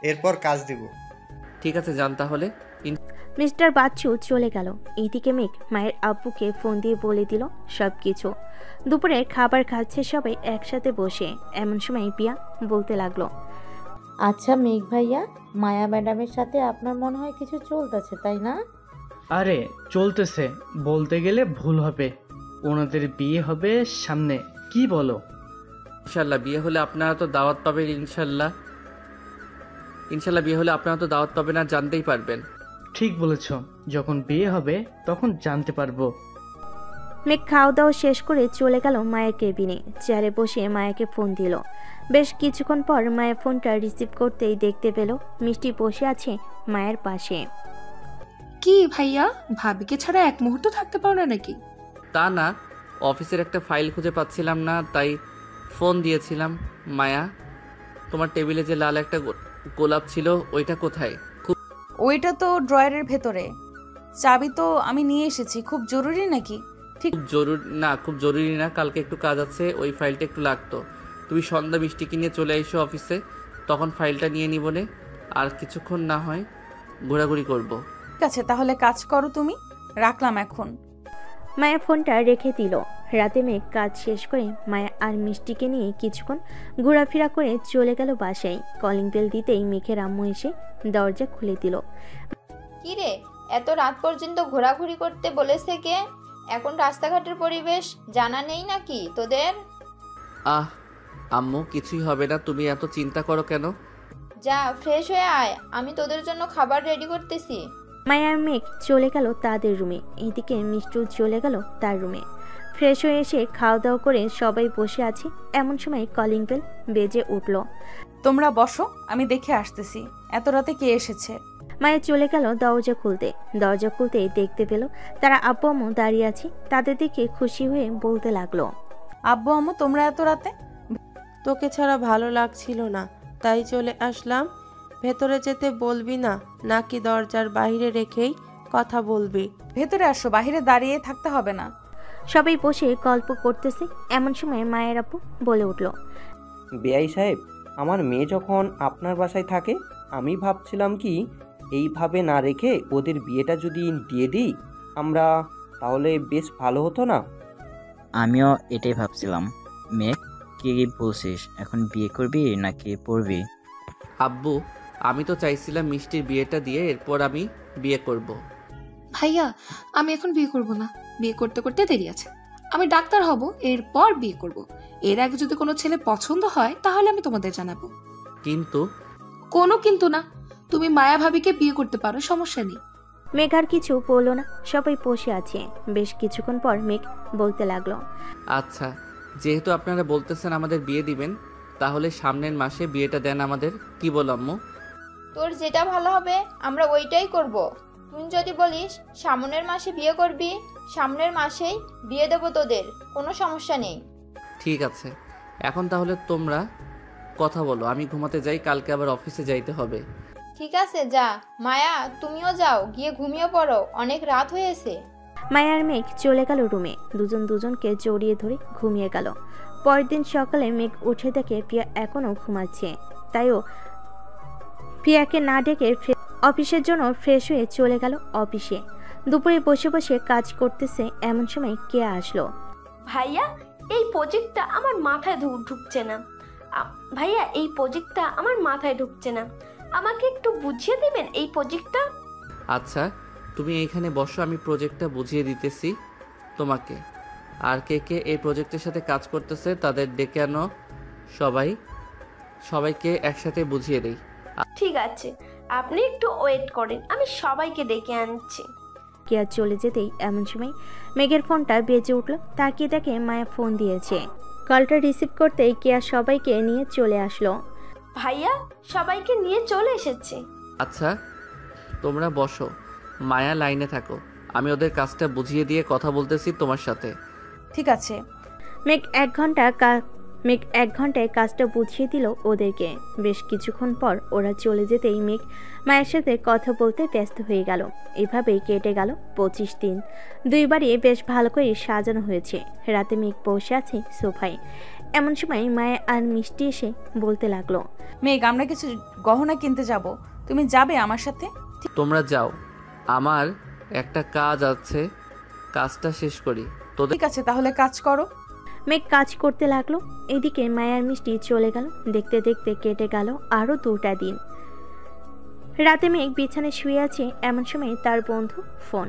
এরপর কাজ দিব। ঠিক আছে, যান তাহলে। মিস্টার বাচ্চু চলে গেল। এইদিকে মেঘ মায়ের আব্বুকে ফোন দিয়ে বলে দিল সব কিছু। দুপুরে খাবার খাচ্ছে সবাই একসাথে বসে। এমন সময় পিয়া বলতে লাগলো, আচ্ছা মেঘ ভাইয়া, মায়া ম্যাডামের সাথে আপনার মনে হয় কিছু চলতেছে, তাই না? আরে চলতেছে বলতে গেলে ভুল হবে, ওনাদের বিয়ে হবে সামনে, কি বলো? ইনশাল্লাহ বিয়ে হলে আপনারা তো দাওয়াত পাবেন। ইনশাল্লাহ বিয়ে হলে আপনারা তো দাওয়াত পাবেন আর জানতেই পারবেন। ঠিক বলেছ, যখন বিয়ে হবে তখন জানতে পারবো। মেঘ খাওয়া দাওয়া শেষ করে চলে গেল মায়ের কেবিনে। চেয়ারে বসে মায়াকে ফোন দিল। বেশ কিছুক্ষণ পর মায়ের ফোনটা রিসিভ করতেই দেখতে পেল মিষ্টি বসে আছে মায়ের পাশে। কি ভাইয়া, ভাবিকে ছাড়া এক মুহূর্ত থাকতে পারো না নাকি? তা না, অফিসের একটা ফাইল খুঁজে পাচ্ছিলাম না, তাই ফোন দিয়েছিলাম। মায়া, তোমার টেবিলে যে লাল একটা গোলাপ ছিল ওইটা কোথায়? ওইটা তো ড্রয়ারের ভেতরে। চাবি তো আমি নিয়ে এসেছি। খুব জরুরি নাকি? খুব জরুরি না, কালকে একটু কাজ আছে, ওই ফাইলটা একটু লাগতো। তুমি সন্ধ্যা মিষ্টিকে নিয়ে চলে এসো অফিসে, তখন ফাইলটা নিয়ে নিবনে। আর কিছুক্ষণ না হয় ঘোরাঘুরি করব। ঠিক আছে, তাহলে কাজ করো তুমি। রাখলাম এখন। মায়া ফোনটা রেখে দিল। রাতে মেঘ কাজ শেষ করে মায়া আর মিষ্টিকে নিয়ে কিছুক্ষণ ঘোরাফেরা করে চলে গেল বাসায়। কলিং বেল দিতেই মেঘের আম্মু এসে দরজা খুলে দিল। কি রে, এত রাত পর্যন্ত ঘোরাঘুরি করতে বলেছে কে? এখন রাস্তাঘাটের পরিবেশ জানা নেই নাকি তোদের? আম্মু কিছুই হবে না, তুমি এত চিন্তা করো কেন? যা ফ্রেশ হয়ে আয়, আমি তোদের জন্য খাবার রেডি করতেছি। মায়া আর মেঘ চলে গেল তাদের রুমে। এদিকে মিষ্টু চলে গেল তার রুমে। ফ্রেশ হয়ে এসে খাওয়া দাওয়া করে সবাই বসে আছে। এমন সময় কলিং বেল বেজে উঠল। তোমরা বসো, আমি দেখে আসতেছি এত রাতে কে এসেছে। মায়া চলে গেল দরজা খুলতেই দেখতে পেল তারা আব্বু আম্মু দাঁড়িয়ে আছে। তাদের দেখে খুশি হয়ে বলতে লাগলো, আব্বু আম্মু তোমরা এত রাতে? তোকে ছাড়া ভালো লাগছিল না, তাই চলে আসলাম। ভেতরে যেতে বলবি না নাকি দরজার বাইরে রেখেই কথা বলবি? ভেতরে আসো, বাইরে দাঁড়িয়ে থাকতে হবে না। সবাই বসে গল্প করতেছে। এমন সময় মায়ের আব্বু বলে উঠল, বেআই সাহেব, আমার মেয়ে যখন আপনার বাসায় থাকে, আমি ভাবছিলাম কি এইভাবে না রেখে ওদের বিয়েটা যদি দিয়ে দিই আমরা, তাহলে বেশ ভালো হতো না? আমিও এটাই ভাবছিলাম। মেঘ, কি বলছিস, এখন বিয়ে করবি নাকি পড়বি? আব্বু, আমি তো চাইছিলাম মিষ্টির বিয়েটা দিয়ে এরপর আমি বিয়ে করব। ভাইয়া, আমি এখন বিয়ে করব না। বিয়ে করতে করতে দেরি আছে। আমি ডাক্তার হব, এরপর বিয়ে করব। এর আগে যদি কোনো ছেলে পছন্দ হয় তাহলে আমি তোমাদের জানাবো। কিন্তু? কোনো কিন্তু না, তুমি মায়া ভাবিকে বিয়ে করতে পারো, সমস্যা নেই। মেঘ আর কিছু বললো না। সবাই বসে আছে। বেশ কিছুক্ষণ পর মেঘ বলতে লাগলো, আচ্ছা, যেহেতু আপনারা বলতেছেন আমাদের বিয়ে দিবেন, তাহলে সামনের মাসে বিয়েটা দেন আমাদের, কি বল আম্মু? তোর যেটা ভালো হবে আমরা ওইটাই করব। তুই যদি বলিস সামনের মাসে বিয়ে করবি, সামনের মাসেই বিয়ে দেবো তোদের, কোনো সমস্যা নেই। ঠিক আছে, এখন তাহলে তোমরা কথা বলো, আমি ঘুমাতে যাই, কালকে আবার অফিসে যাইতে হবে। ঠিক আছে, যা। মায়া তুমিও যাও, গিয়ে ঘুমিয়ে পড়ো, অনেক রাত হয়েছে। মায়া আর মেঘ চলে গেল রুমে। দুজনকে জড়িয়ে ধরে ঘুমিয়ে গেল। পরের দিন সকালে মেঘ উঠে দেখে পিয়া এখনো ঘুমাচ্ছে। তাইও পিয়াকে না ডেকে অফিসের জন্য ফ্রেশ হয়ে চলে গেল অফিসে। দুপুরে বসে বসে কাজ করতেছে। এমন সময় কে আসলো। ভাইয়া, এই প্রজেক্টটা আমার মাথায় ঢুকছে না। ভাইয়া, এই প্রজেক্টটা আমার মাথায় ঢুকছে না, আমাকে একটু বুঝিয়ে দিবেন এই প্রজেক্টটা? আচ্ছা, তুমি এইখানে বসো, আমি প্রজেক্টটা বুঝিয়ে দিতেছি তোমাকে। আর কে কে এই প্রজেক্টের সাথে কাজ করতেছে তাদের ডেকে আনো, সবাইকে একসাথে বুঝিয়ে দেই। ঠিক আছে, আপনি একটু ওয়েট করেন, আমি সবাইকে ডেকে আনছি। কেয়া চলে যেতেই এমন সময় মেঘের ফোনটা বেজে উঠল। তাকিয়ে দেখে মায়া ফোন দিয়েছে। কলটা রিসিভ করতেই কেয়া সবাইকে নিয়ে চলে আসলো। ভাইয়া, সবাইকে নিয়ে চলে এসেছে। আচ্ছা, তোমরা বসো, মায়া লাইনে থাকো, আমি ওদের কাজটা বুঝিয়ে দিয়ে কথা বলতেছি তোমার সাথে। ঠিক আছে। মেঘ 1 ঘন্টা মেঘ 1 ঘন্টায় কাজটা বুঝিয়ে দিল ওদেরকে। বেশ কিছুক্ষণ পর ওরা চলে যেতেই মেঘ মায়ের সাথে কথা বলতে ব্যস্ত হয়ে গেল। এভাবেই কেটে গেল 25 দিন। 2 বাড়ি বেশ ভালো করে সাজানো হয়েছে। রাতে মেঘ বসে আছে সোফায়। এমন সময় মায়া আর মিষ্টি এসে বলতে লাগলো, মেঘ, আমরা কিছু গহনা কিনতে যাব, তুমি যাবে আমার সাথে? তোমরা যাও, আমার একটা কাজ আছে, কাজটা শেষ করি। তোদের ঠিক আছে, তাহলে কাজ করো। মেঘ কাজ করতে লাগলো। এদিকে মায়ার মিষ্টি চলে গেল। দেখতে দেখতে কেটে গেল আরো 2টা দিন। রাতে মেঘ বিছানায় শুয়ে আছে। এমন সময় তার বন্ধু ফোন।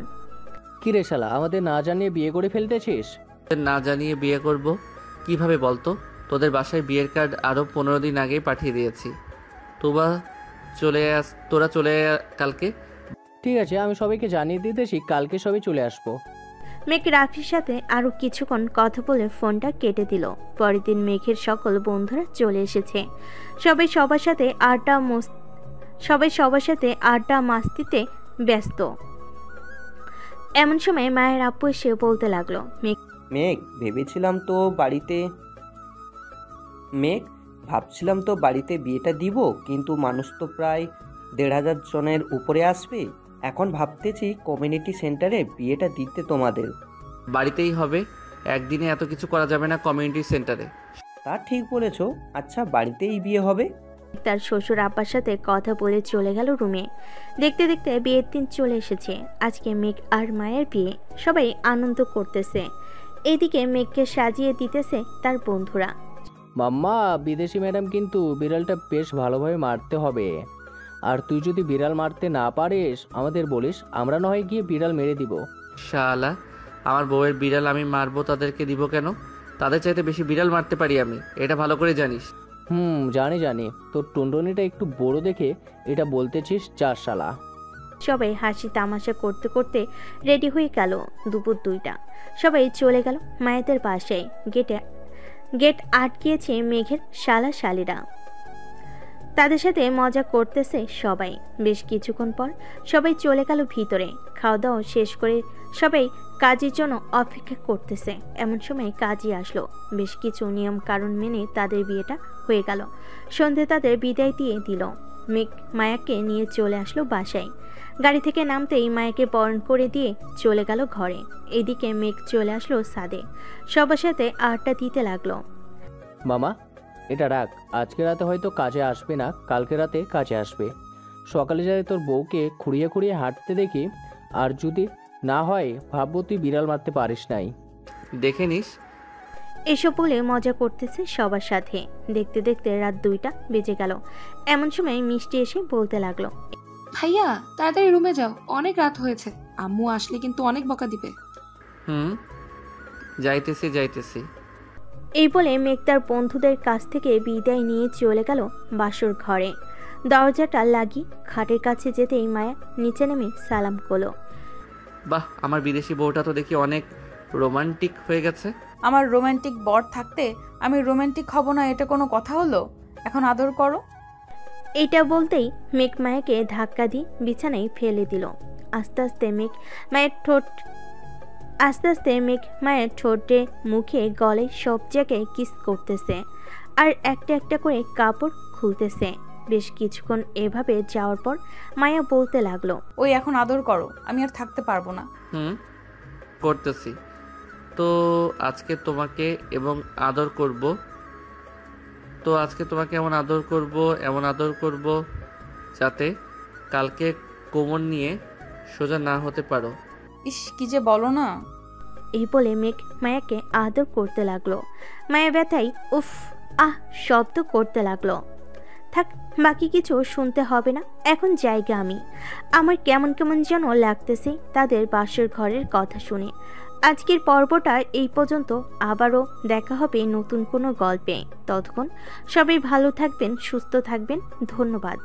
কি রে শালা, আমাদের না জানিয়ে বিয়ে করে ফেলতেছিস? না জানিয়ে বিয়ে করব কিভাবে বলতো? তোদের বাসায় বিয়ের কার্ড আরও 15 দিন আগেই পাঠিয়ে দিয়েছি। তোরা চলে কালকে। ঠিক আছে, আমি সবাইকে জানিয়ে দিতেছি, কালকে সবাই চলে আসবো। মেঘ রাফির সাথে আরো কিছুক্ষণ কথা বলে ফোনটা কেটে দিল। পরের দিন মেঘের সকল বন্ধুরা চলে এসেছে। সবাই সবার সাথে আড্ডা মাস্তিতে ব্যস্ত। এমন সময় মায়ের আপু এসে বলতে লাগলো, মেঘ ভাবছিলাম তো বাড়িতে বিয়েটা দিব, কিন্তু মানুষ তো প্রায় 1,500 জনের উপরে আসবে। এখন ভাবতেছি কমিউনিটি সেন্টারে বিয়েটা দিতে তোমাদের। বাড়িতেই হবে, একদিনে এত কিছু করা যাবে না কমিউনিটি সেন্টারে। তা ঠিক বলেছো। আচ্ছা, বাড়িতেই বিয়ে হবে? তার শ্বশুর আব্বার সাথে কথা বলে চলে গেল রুমে। দেখতে দেখতে বিয়ের দিন চলে এসেছে। আজকে মেঘ আর মায়ের বিয়ে। সবাই আনন্দ করতেছে। এদিকে মেঘকে সাজিয়ে দিতেছে তার বন্ধুরা। মাম্মা, বিদেশি ম্যাডাম কিন্তু বিড়ালটা বেশ ভালোভাবে মারতে হবে। আর তুই যদি বিড়াল মারতে না পারিস আমাদের বলিস, আমরা না হয় গিয়ে বিড়াল মেরে দিব। শালা, আমার বউয়ের বিড়াল আমি মারবো, তাদেরকে দিব কেন? তাদের চাইতে বেশি বিড়াল মারতে পারি আমি, এটা ভালো করে জানিস। জানি। তোর টুনটুনিটা একটু বড় দেখে এটা বলতেছিস, চার শালা। সবাই হাসি তামাশা করতে করতে রেডি হয়ে গেল। দুপুর 2টা। সবাই চলে গেল মায়েদের বাসায়। গেট আটকিয়েছে মেঘের শালা শালিরা। তাদের সাথে মজা করতেছে সবাই। বেশ কিছুক্ষণ পর সবাই চলে গেল ভিতরে। খাওয়া দাওয়া শেষ করে সবাই কাজের জন্য অপেক্ষা করতেছে। এমন সময় কাজই আসলো। বেশ কিছু নিয়ম কারণ মেনে তাদের বিয়েটা হয়ে গেল। সন্ধে তাদের বিদায় দিয়ে দিল। মেঘ মায়াকে নিয়ে চলে আসলো বাসায়। গাড়ি থেকে নামতেই মায়াকে বরণ করে দিয়ে চলে গেল ঘরে। এদিকে মেঘ চলে আসলো ছাদে। সবার সাথে আড্ডা দিতে লাগলো। মামা, এটা রাখ, আজকে রাতে হয়তো কাজে আসবে না, কালকে রাতে কাজে আসবে। সকালে যাতে তোর বউকে খুঁড়িয়ে খুঁড়িয়ে হাঁটতে দেখি, আর যদি না হয় ভাববো তুই বিড়াল মারতে পারিস নাই। দেখে নিস। এসব বলে মজা করতেছে সবার সাথে। দেখতে দেখতে রাত 2টা বেজে গেল। এমন সময় মিষ্টি এসে বলতে লাগলো, ভাইয়া তাড়াতাড়ি রুমে যাও, অনেক রাত হয়েছে, আম্মু আসলে কিন্তু অনেক বকা দিবে। যাইতেছি। এই বলে মেঘ তার বন্ধুদের কাছ থেকে বিদায় নিয়ে চলে গেল বাসর ঘরে। দরজাটা লাগিয়ে খাটের কাছে যেতেই মায়া নিচে নেমে সালাম করলো। বাহ, আমার বিদেশি বউটা তো দেখি অনেক রোমান্টিক হয়ে গেছে। আমার রোমান্টিক বর থাকতে আমি রোমান্টিক হব না, এটা কোনো কথা হলো? এখন আদর করো। এটা বলতেই মেঘ মায়াকে ধাক্কা দিয়ে বিছানায় ফেলে দিল। আস্তে আস্তে মেঘ মায়ের ঠোঁটে, মুখে, গলে সব জায়গায় কিস করতেছে আর একটা একটা করে কাপড় খুলতেছে। বেশ কিছুক্ষণ এভাবে যাওয়ার পর মায়া বলতে লাগলো, ওই এখন আদর করো, আমি আর থাকতে পারবো না। করতেছি তো। আজকে তোমাকে এমন আদর করব যাতে কালকে কোমর নিয়ে সোজা না হতে পারো। ইস, কি যে বলো না। এই বলে মেঘ মায়াকে আদর করতে লাগলো। মায়া ব্যথায় উফ আহ শব্দ করতে লাগলো। থাক, বাকি কিছু শুনতে হবে না, এখন জায়গা আমার কেমন যেন লাগতেছে তাদের বাসর ঘরের কথা শুনে। আজকের পর্বটা এই পর্যন্ত। আবারও দেখা হবে নতুন কোনো গল্পে। ততক্ষণ সবাই ভালো থাকবেন, সুস্থ থাকবেন। ধন্যবাদ।